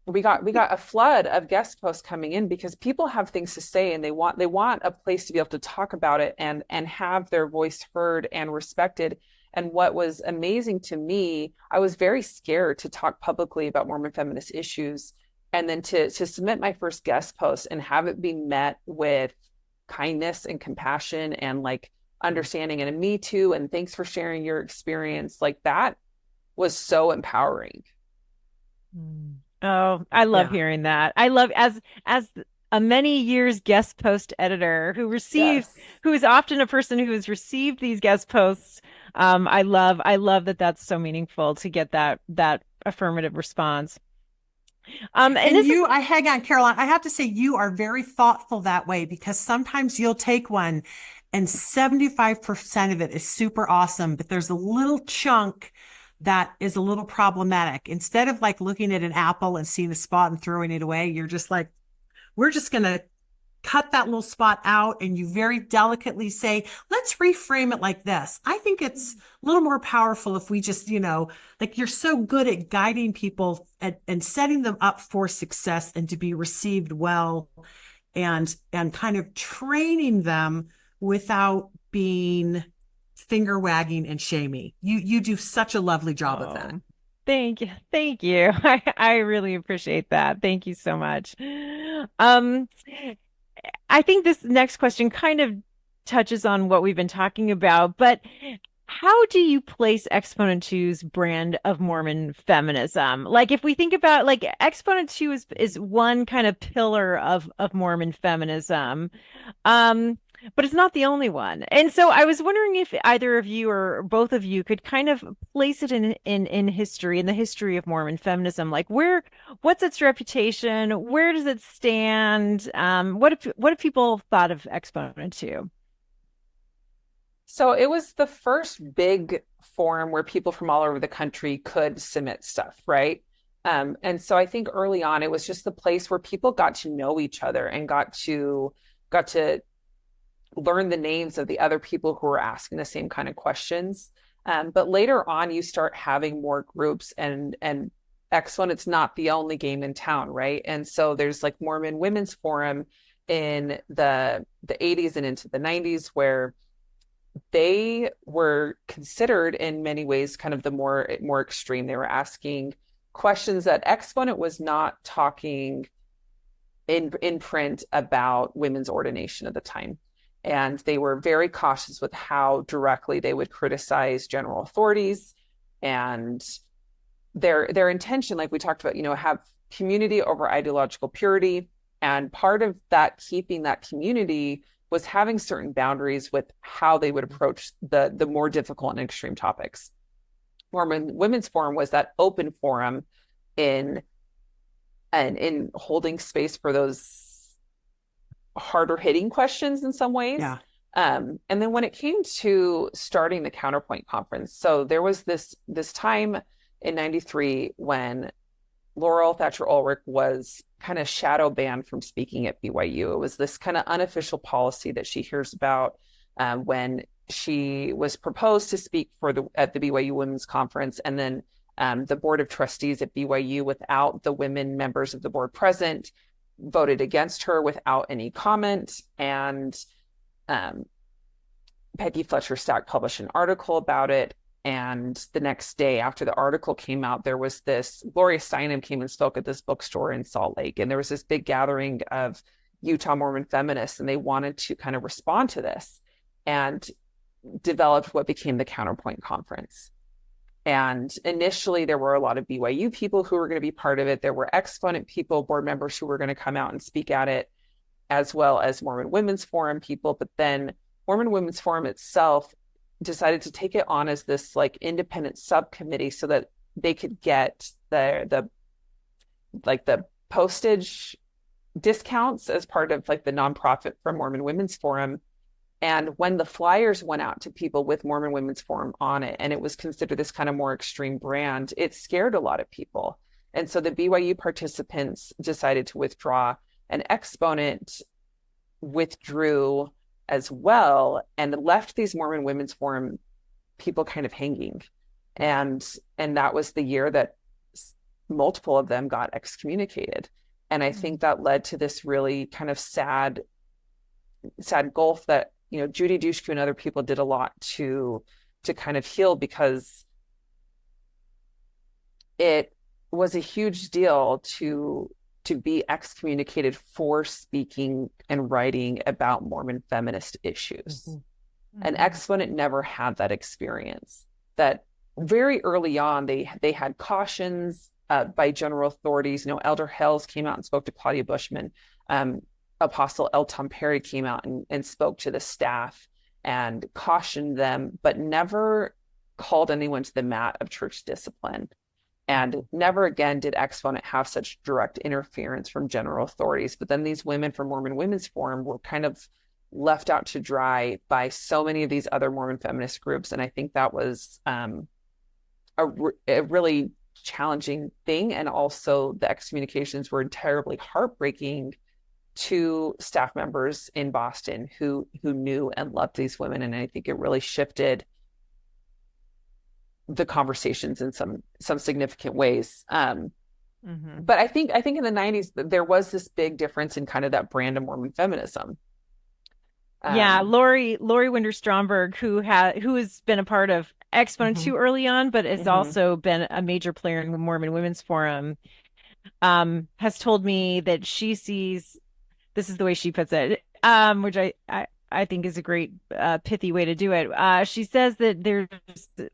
We got a flood of guest posts coming in because people have things to say and they want a place to be able to talk about it and have their voice heard and respected. And what was amazing to me, I was very scared to talk publicly about Mormon feminist issues, and then to submit my first guest post and have it be met with kindness and compassion and like understanding and a me too and thanks for sharing your experience. Like that was so empowering. Oh, I love hearing that. I love as a many years guest post editor who is often a person who has received these guest posts. I love that that's so meaningful to get that affirmative response. And I hang on, Caroline. I have to say you are very thoughtful that way, because sometimes you'll take one and 75% of it is super awesome, but there's a little chunk that is a little problematic. Instead of like looking at an apple and seeing a spot and throwing it away, you're just like, we're just going to cut that little spot out. And you very delicately say, let's reframe it like this. I think it's a little more powerful if we just, you know, like you're so good at guiding people and setting them up for success and to be received well, and kind of training them without being finger wagging and shamey. You do such a lovely job of that. Thank you. I really appreciate that. Thank you so much. I think this next question kind of touches on what we've been talking about, but how do you place Exponent II's brand of Mormon feminism? Like if we think about like Exponent II is one kind of pillar of Mormon feminism. But it's not the only one. And so I was wondering if either of you or both of you could kind of place it in history, in the history of Mormon feminism. Like what's its reputation? Where does it stand? What have people thought of Exponent II? So it was the first big forum where people from all over the country could submit stuff, right? And so I think early on it was just the place where people got to know each other and got to learn the names of the other people who were asking the same kind of questions. But later on, you start having more groups, and Exponent's not the only game in town, right? And so there's like Mormon Women's Forum in the 80s and into the 90s, where they were considered in many ways kind of the more extreme. They were asking questions that Exponent was not talking in print about women's ordination at the time. And they were very cautious with how directly they would criticize general authorities, and their intention, like we talked about, you know, have community over ideological purity. And part of that, keeping that community, was having certain boundaries with how they would approach the more difficult and extreme topics. Mormon Women's Forum was that open forum in holding space for those harder hitting questions in some ways. Yeah. And then when it came to starting the Counterpoint Conference, so there was this time in 93 when Laurel Thatcher Ulrich was kind of shadow banned from speaking at BYU. It was this kind of unofficial policy that she hears about when she was proposed to speak at the BYU Women's Conference, and then the board of trustees at BYU, without the women members of the board present, voted against her without any comment. And Peggy Fletcher Stack published an article about it. And the next day after the article came out, there was Gloria Steinem came and spoke at this bookstore in Salt Lake. And there was this big gathering of Utah Mormon feminists, and they wanted to kind of respond to this and developed what became the Counterpoint Conference. And initially, there were a lot of BYU people who were going to be part of it. There were Exponent people, board members who were going to come out and speak at it, as well as Mormon Women's Forum people. But then Mormon Women's Forum itself decided to take it on as this like independent subcommittee so that they could get the postage discounts as part of like the nonprofit from Mormon Women's Forum. And when the flyers went out to people with Mormon Women's Forum on it, and it was considered this kind of more extreme brand, it scared a lot of people. And so the BYU participants decided to withdraw, and Exponent withdrew as well, and left these Mormon Women's Forum people kind of hanging. And that was the year that multiple of them got excommunicated. And I think that led to this really kind of sad gulf that, you know, Judy Dushku and other people did a lot to kind of heal, because it was a huge deal to be excommunicated for speaking and writing about Mormon feminist issues. Mm-hmm. And Exponent never had that experience. That very early on, they had cautions by general authorities. You know, Elder Hales came out and spoke to Claudia Bushman. Apostle L. Tom Perry came out and spoke to the staff and cautioned them, but never called anyone to the mat of church discipline. And never again did Exponent have such direct interference from general authorities. But then these women from Mormon Women's Forum were kind of left out to dry by so many of these other Mormon feminist groups. And I think that was a really challenging thing. And also the excommunications were terribly heartbreaking to staff members in Boston who knew and loved these women. And I think it really shifted the conversations in some significant ways. But I think in the 90s, there was this big difference in kind of that brand of Mormon feminism. Yeah, Lori Winder Stromberg, who has been a part of Exponent II early on, but has also been a major player in the Mormon Women's Forum, has told me that she sees, this is the way she puts it, which I think is a great pithy way to do it. She says that there's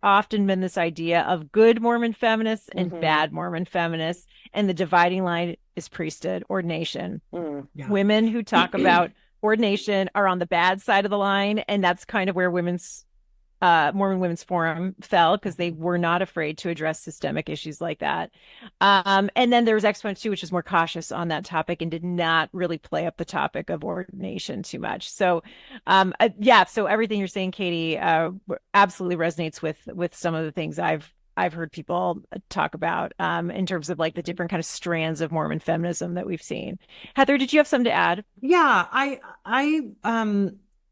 often been this idea of good Mormon feminists and bad Mormon feminists, and the dividing line is priesthood, ordination. Yeah. Women who talk about ordination are on the bad side of the line, and that's kind of where Mormon Women's Forum fell, because they were not afraid to address systemic issues like that. And then there was Exponent II, which is more cautious on that topic and did not really play up the topic of ordination too much. So, so everything you're saying, Katie, absolutely resonates with some of the things I've heard people talk about in terms of like the different kind of strands of Mormon feminism that we've seen. Heather, did you have something to add? Yeah, I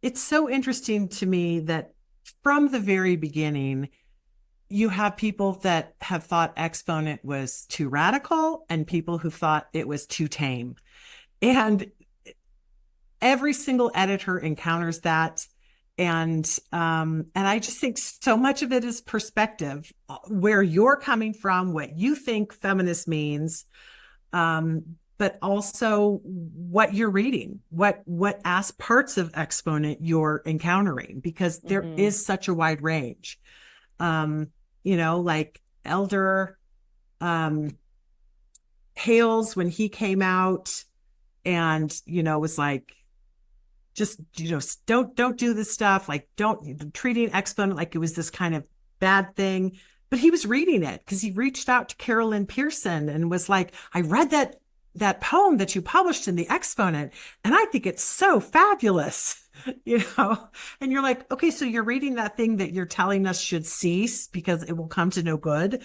it's so interesting to me that from the very beginning, you have people that have thought Exponent was too radical and people who thought it was too tame. And every single editor encounters that. And I just think so much of it is perspective, where you're coming from, what you think feminist means, but also what you're reading, what parts of Exponent you're encountering, because there is such a wide range. Like Elder Hales, when he came out and, was like, just, don't do this stuff. Like, treating Exponent like it was this kind of bad thing. But he was reading it because he reached out to Caroline Pearson and was like, I read that poem that you published in the Exponent, and I think it's so fabulous, and you're like, okay, so you're reading that thing that you're telling us should cease because it will come to no good.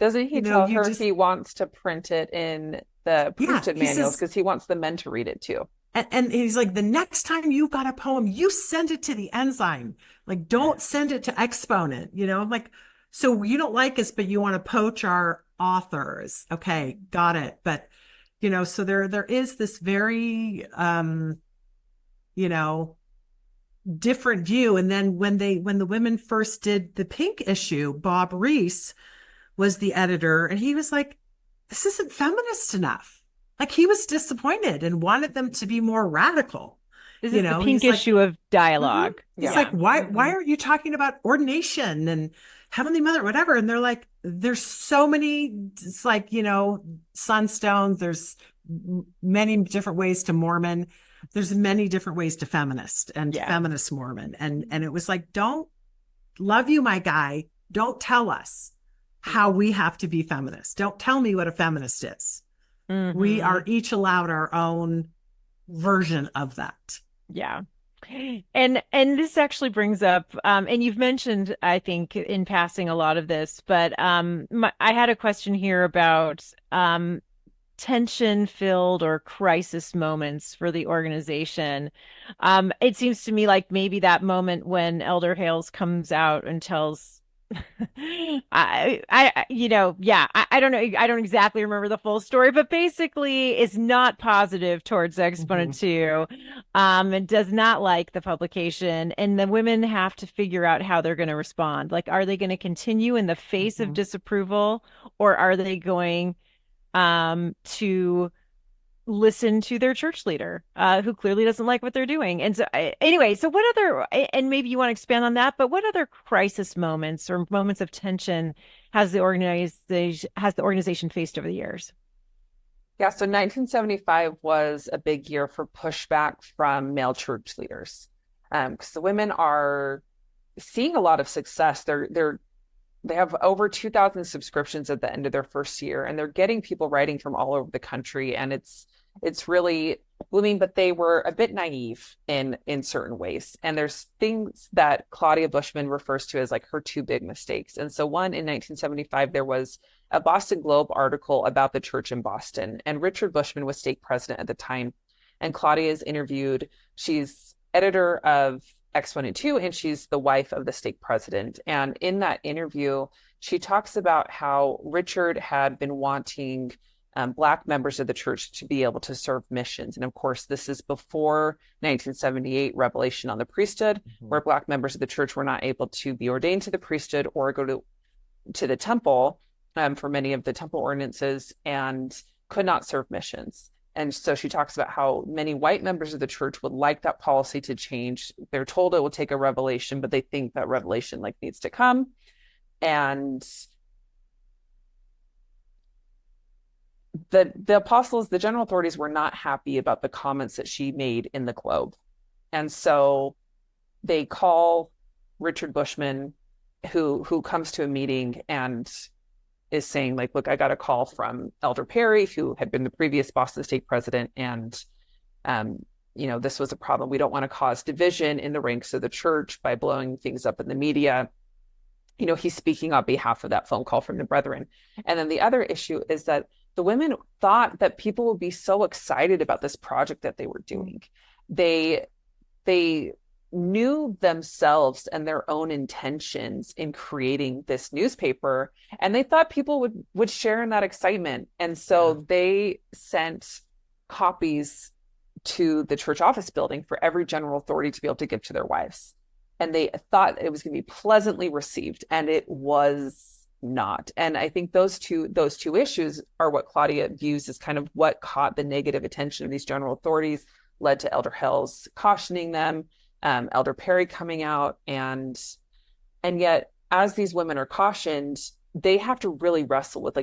Doesn't he tell her he wants to print it in the priesthood manuals because he wants the men to read it too? And he's like, the next time you got a poem, you send it to the enzyme. Like, don't send it to Exponent. I'm like, so you don't like us, but you want to poach our authors. Okay, got it. But, so there is this very, different view. And then when the women first did the Pink issue, Bob Reese was the editor, and he was like, this isn't feminist enough. Like, he was disappointed and wanted them to be more radical. This is the Pink issue of dialogue. He's like, why aren't you talking about ordination and Heavenly Mother, whatever? And they're like, there's so many, it's like, sunstones. There's many different ways to Mormon. There's many different ways to feminist and feminist Mormon. And it was like, don't love you, my guy. Don't tell us how we have to be feminists. Don't tell me what a feminist is. Mm-hmm. We are each allowed our own version of that. Yeah. And this actually brings up, and you've mentioned, I think, in passing a lot of this, but I had a question here about tension-filled or crisis moments for the organization. It seems to me like maybe that moment when Elder Hales comes out and tells I don't know. I don't exactly remember the full story, but basically it's not positive towards Exponent II, and does not like the publication. And the women have to figure out how they're going to respond. Like, are they going to continue in the face of disapproval, or are they going to listen to their church leader, who clearly doesn't like what they're doing? And so anyway, so what other, and maybe you want to expand on that, but what other crisis moments or moments of tension has the organization faced over the years? Yeah, so 1975 was a big year for pushback from male church leaders, because the women are seeing a lot of success. They have over 2,000 subscriptions at the end of their first year, and they're getting people writing from all over the country, and it's really blooming. But they were a bit naive in certain ways, and there's things that Claudia Bushman refers to as like her two big mistakes. And so one, in 1975, there was a Boston Globe article about the church in Boston, and Richard Bushman was stake president at the time, and Claudia is interviewed. She's editor of Exponent II, and she's the wife of the stake president. And in that interview, she talks about how Richard had been wanting Black members of the church to be able to serve missions. And of course, this is before 1978 revelation on the priesthood, where Black members of the church were not able to be ordained to the priesthood or go to the temple for many of the temple ordinances, and could not serve missions. And so she talks about how many white members of the church would like that policy to change. They're told it will take a revelation, but they think that revelation needs to come. And the apostles, the general authorities, were not happy about the comments that she made in the Globe. And so they call Richard Bushman, who comes to a meeting and is saying, look, I got a call from Elder Perry, who had been the previous Boston stake president, and this was a problem. We don't want to cause division in the ranks of the church by blowing things up in the media. He's speaking on behalf of that phone call from the brethren. And then the other issue is that the women thought that people would be so excited about this project that they were doing. They knew themselves and their own intentions in creating this newspaper, and they thought people would share in that excitement. And so they sent copies to the church office building for every general authority to be able to give to their wives. And they thought it was going to be pleasantly received, and it was not. And I think those two issues are what Claudia views as kind of what caught the negative attention of these general authorities, led to Elder Hales cautioning them, Elder Perry coming out, and yet as these women are cautioned, they have to really wrestle with,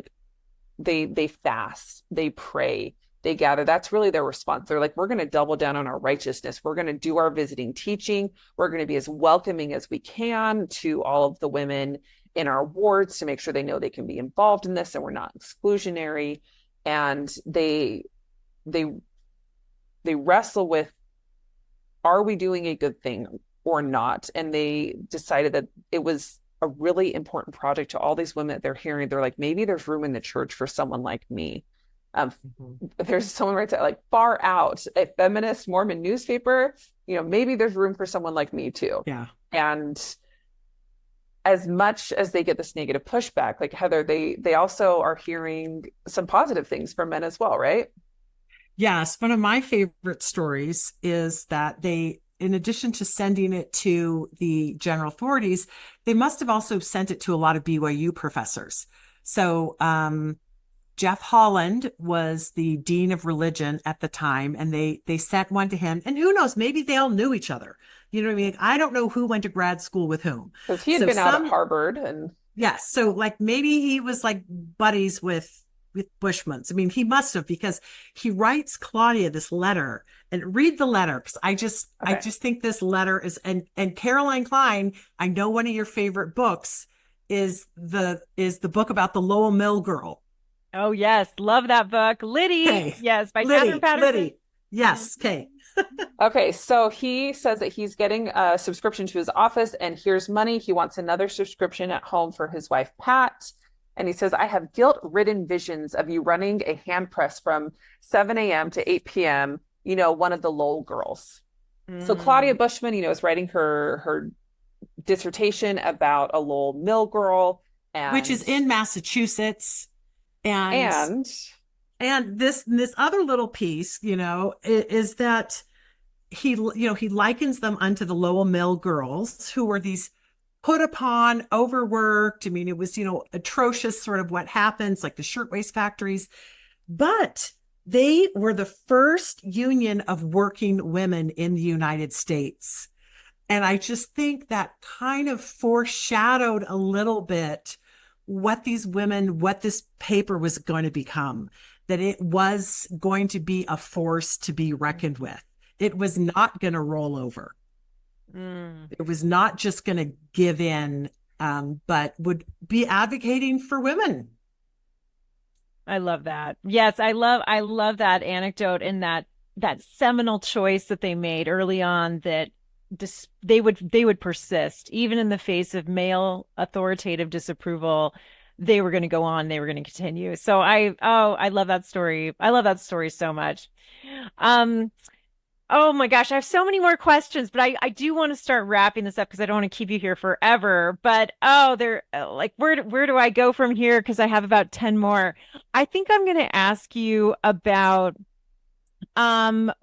they fast, they pray, they gather. That's really their response. They're like, we're going to double down on our righteousness. We're going to do our visiting teaching. We're going to be as welcoming as we can to all of the women in our wards to make sure they know they can be involved in this and we're not exclusionary. And they wrestle with, are we doing a good thing or not? And they decided that it was a really important project to all these women that they're hearing. They're like, maybe there's room in the church for someone like me. There's someone writes like Far Out, a feminist Mormon newspaper, maybe there's room for someone like me too. Yeah. And as much as they get this negative pushback, like Heather, they also are hearing some positive things from men as well, right? Yes. One of my favorite stories is that they, in addition to sending it to the general authorities, they must have also sent it to a lot of BYU professors. So Jeff Holland was the dean of religion at the time, and they sent one to him. And who knows, maybe they all knew each other. You know what I mean? I don't know who went to grad school with whom. Because he had been out at Harvard. And yes. So like maybe he was like buddies with Bushmans. I mean, he must have, because he writes Claudia this letter, and read the letter, because I just think this letter is, and Caroline Kline, I know one of your favorite books is the book about the Lowell Mill girl. Oh yes, love that book. Liddy. Okay. Yes, by Catherine Patterson. Liddy. Yes. Okay. Okay, so he says that he's getting a subscription to his office, and here's money. He wants another subscription at home for his wife, Pat. And he says, I have guilt-ridden visions of you running a hand press from 7 a.m. to 8 p.m., one of the Lowell girls. So Claudia Bushman, is writing her dissertation about a Lowell Mill girl. Which is in Massachusetts. And this other little piece, is that he likens them unto the Lowell Mill girls, who were these put upon, overworked. I mean, it was, atrocious sort of what happens, like the shirtwaist factories. But they were the first union of working women in the United States. And I just think that kind of foreshadowed a little bit what these women, what this paper was going to become, that it was going to be a force to be reckoned with. It was not going to roll over. It was not just going to give in, but would be advocating for women. I love that. Yes, I love that anecdote, and that seminal choice that they made early on, that they would persist even in the face of male authoritative disapproval. They were going to go on. They were going to continue. So I love that story. I love that story so much. Oh my gosh, I have so many more questions, but I do want to start wrapping this up, because I don't want to keep you here forever. But they're like, where do I go from here? Because I have about 10 more. I think I'm going to ask you about a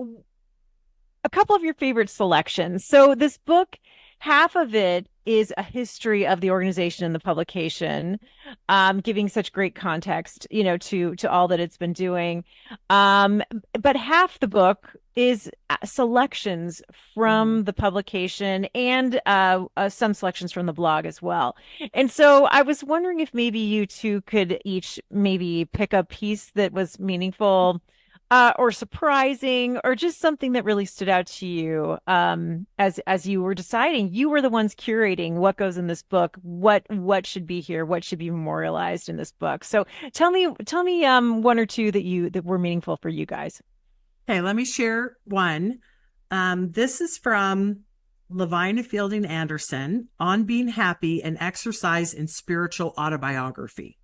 couple of your favorite selections. So this book, half of it is a history of the organization and the publication, giving such great context, to all that it's been doing. But half the book is selections from the publication, and some selections from the blog as well. And so I was wondering if maybe you two could each maybe pick a piece that was meaningful, or surprising, or just something that really stood out to you, as you were deciding. You were the ones curating what goes in this book, what should be here, what should be memorialized in this book. So tell me one or two that were meaningful for you guys. Okay, let me share one. This is from Levina Fielding Anderson, On Being Happy, an Exercise in Spiritual Autobiography.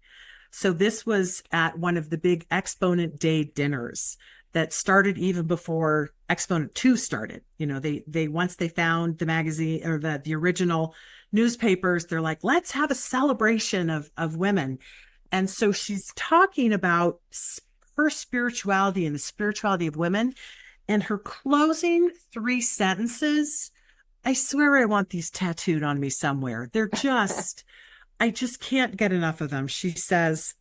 So this was at one of the big Exponent Day dinners that started even before Exponent II started. They once they found the magazine, or the original newspapers, they're like, let's have a celebration of women. And so she's talking about her spirituality and the spirituality of women. And her closing 3 sentences, I swear I want these tattooed on me somewhere. They're just... I just can't get enough of them. She says,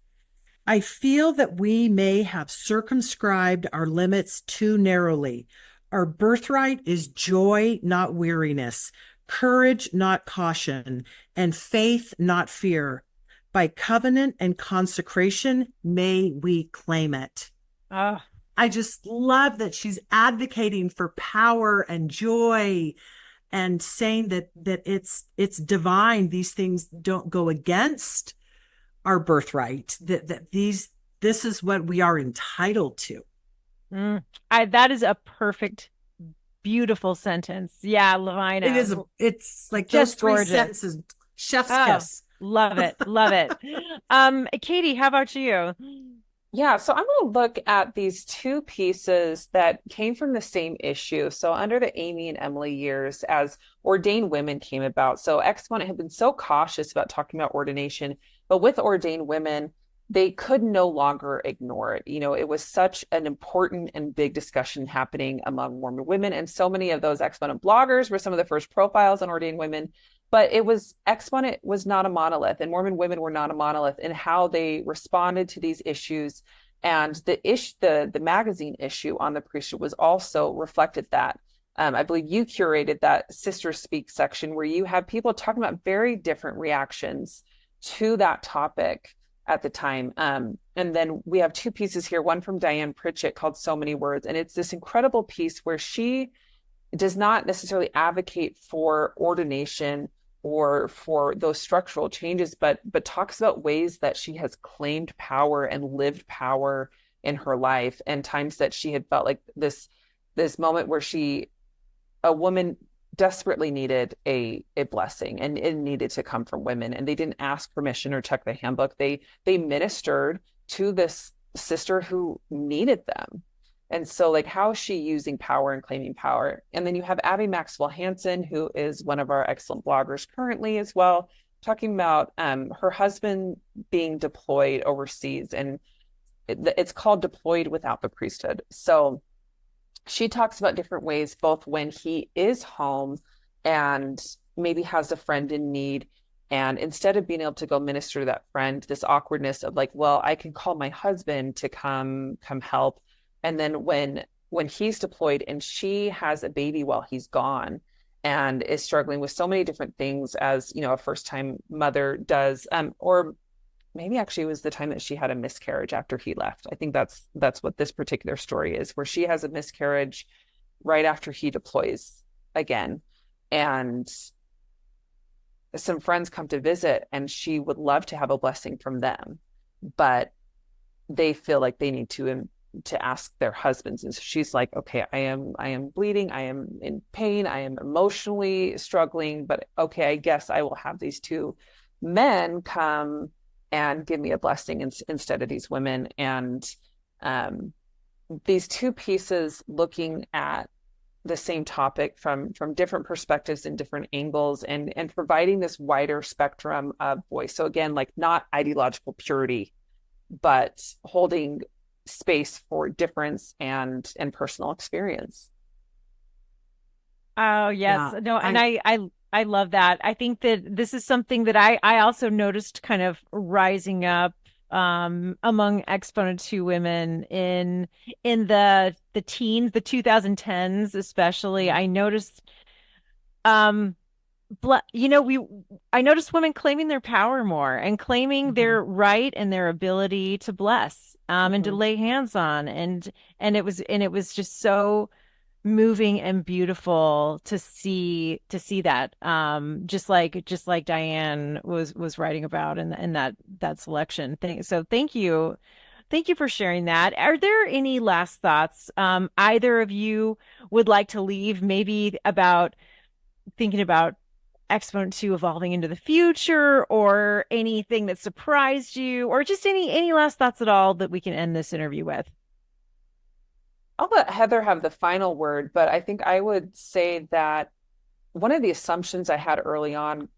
I feel that we may have circumscribed our limits too narrowly. Our birthright is joy, not weariness, courage, not caution, and faith, not fear. By covenant and consecration, may we claim it. I just love that she's advocating for power and joy, and saying that it's divine. These things don't go against our birthright. This is what we are entitled to. That is a perfect, beautiful sentence. Yeah, Levina. It is. It's like just those 3 gorgeous sentences. Chef's Oh, kiss. love it. Love it. Katie, how about you? Yeah, so I'm going to look at these two pieces that came from the same issue. So, under the Amy and Emily years, as ordained women came about. So, Exponent had been so cautious about talking about ordination, but with ordained women, they could no longer ignore it. It was such an important and big discussion happening among Mormon women. And so many of those Exponent bloggers were some of the first profiles on ordained women. But Exponent was not a monolith, and Mormon women were not a monolith in how they responded to these issues. And the magazine issue on the priesthood was also reflected that. I believe you curated that Sister Speak section where you have people talking about very different reactions to that topic at the time. And then we have two pieces here, one from Diane Pritchett called So Many Words. And it's this incredible piece where she does not necessarily advocate for ordination or for those structural changes, but talks about ways that she has claimed power and lived power in her life, and times that she had felt like this moment where a woman desperately needed a blessing, and it needed to come from women, and they didn't ask permission or check the handbook. They ministered to this sister who needed them. And so, like, how is she using power and claiming power? And then you have Abby Maxwell Hansen, who is one of our excellent bloggers currently as well, talking about her husband being deployed overseas. And it's called Deployed Without the Priesthood. So she talks about different ways, both when he is home and maybe has a friend in need. And instead of being able to go minister to that friend, this awkwardness of like, well, I can call my husband to come help. And then when he's deployed and she has a baby while he's gone and is struggling with so many different things, as a first-time mother does, or maybe actually it was the time that she had a miscarriage after he left. I think that's what this particular story is, where she has a miscarriage right after he deploys again. And some friends come to visit and she would love to have a blessing from them, but they feel like they need to ask their husbands. And so she's like, okay, I am bleeding, I am in pain, I am emotionally struggling, but okay, I guess I will have these two men come and give me a blessing instead of these women. And these two pieces looking at the same topic from different perspectives and different angles, and providing this wider spectrum of voice. So again, like, not ideological purity, but holding space for difference and personal experience. Oh, yes. Yeah, No, and I love that. I think that this is something that I also noticed kind of rising up among Exponent II women in the teens, the 2010s especially. I noticed um I noticed women claiming their power more and claiming mhm, their right and their ability to bless and to Mhm. lay hands on, and it was just so moving and beautiful to see that just like Diane was writing about in that selection thing. So thank you for sharing that. Are there any last thoughts either of you would like to leave, maybe about thinking about Exponent 2 evolving into the future, or anything that surprised you, or just any last thoughts at all that we can end this interview with? I'll let Heather have the final word, but I think I would say that one of the assumptions I had early on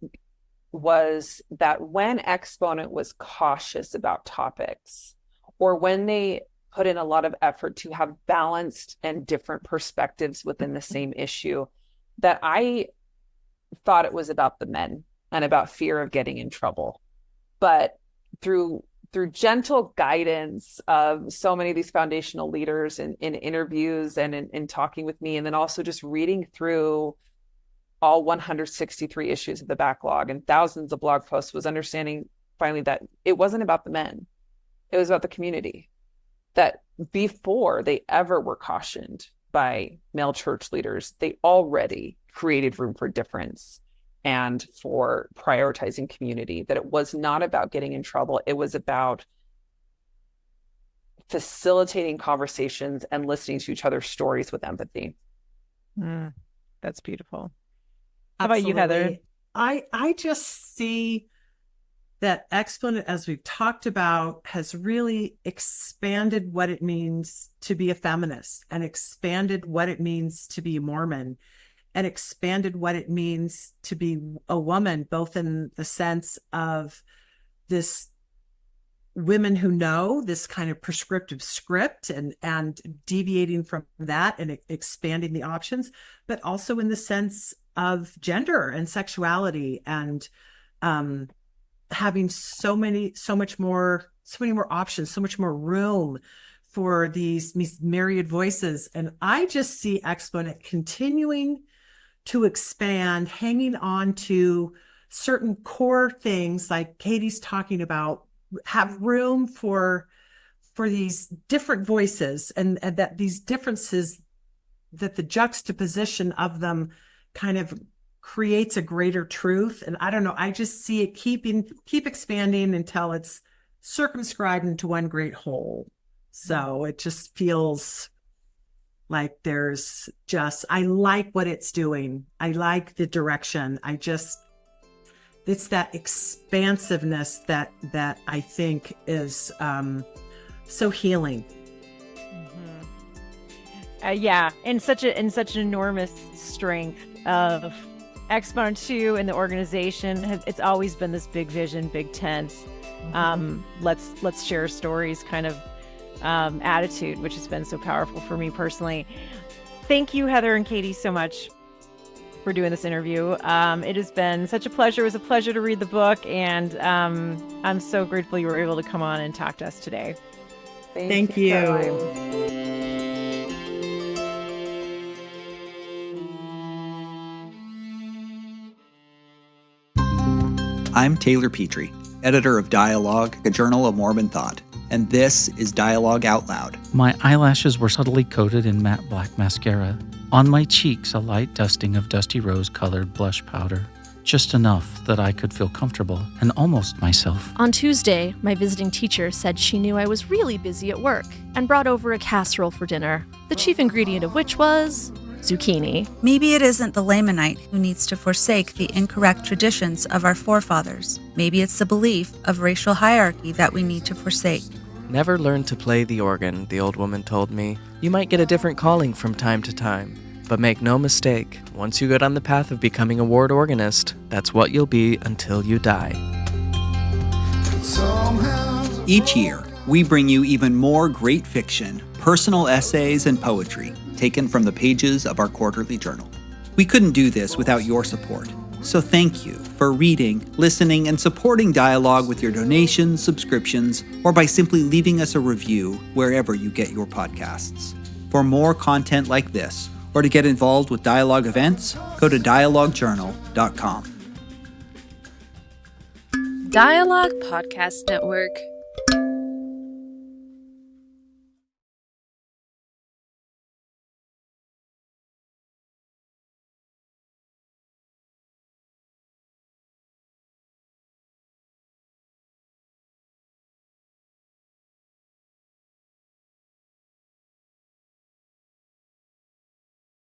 was that when Exponent was cautious about topics, or when they put in a lot of effort to have balanced and different perspectives within the same issue, that I thought it was about the men and about fear of getting in trouble. But through gentle guidance of so many of these foundational leaders in interviews and in talking with me, and then also just reading through all 163 issues of the backlog and thousands of blog posts, was understanding finally that it wasn't about the men. It was about the community. That before they ever were cautioned by male church leaders, they already created room for difference and for prioritizing community. That it was not about getting in trouble. It was about facilitating conversations and listening to each other's stories with empathy. Mm, that's beautiful. How about you, Heather? absolutely. I just see that Exponent, as we've talked about, has really expanded what it means to be a feminist, and expanded what it means to be a Mormon, and expanded what it means to be a woman, both in the sense of this women who know this kind of prescriptive script, and deviating from that and expanding the options, but also in the sense of gender and sexuality, and having so many more options, so much more room for these myriad voices. And I just see Exponent continuing to expand, hanging on to certain core things like Katie's talking about, have room for these different voices, and that these differences, that the juxtaposition of them kind of creates a greater truth. And I don't know, I just see it keep expanding until it's circumscribed into one great whole. So it just feels like I like what it's doing. I like the direction. It's that expansiveness that I think is so healing. Yeah, and such an enormous strength of Exponent II and the organization. It's always been this big vision, big tent. Let's share stories kind of attitude, which has been so powerful for me personally. Thank you, Heather and Katie, so much for doing this interview. It has been such a pleasure. It was a pleasure to read the book, and I'm so grateful you were able to come on and talk to us today. Thank you. Caroline. I'm Taylor Petrie, editor of Dialogue, a journal of Mormon thought, and this is Dialogue Out Loud. My eyelashes were subtly coated in matte black mascara. On my cheeks, a light dusting of dusty rose-colored blush powder. Just enough that I could feel comfortable and almost myself. On Tuesday, my visiting teacher said she knew I was really busy at work and brought over a casserole for dinner, the chief ingredient of which was zucchini. Maybe it isn't the Lamanite who needs to forsake the incorrect traditions of our forefathers. Maybe it's the belief of racial hierarchy that we need to forsake. Never learn to play the organ, the old woman told me. You might get a different calling from time to time. But make no mistake, once you go down the path of becoming a ward organist, that's what you'll be until you die. Each year, we bring you even more great fiction, personal essays, and poetry taken from the pages of our quarterly journal. We couldn't do this without your support, so thank you for reading, listening, and supporting Dialogue with your donations, subscriptions, or by simply leaving us a review wherever you get your podcasts. For more content like this, or to get involved with Dialogue events, go to dialoguejournal.com. Dialogue Podcast Network.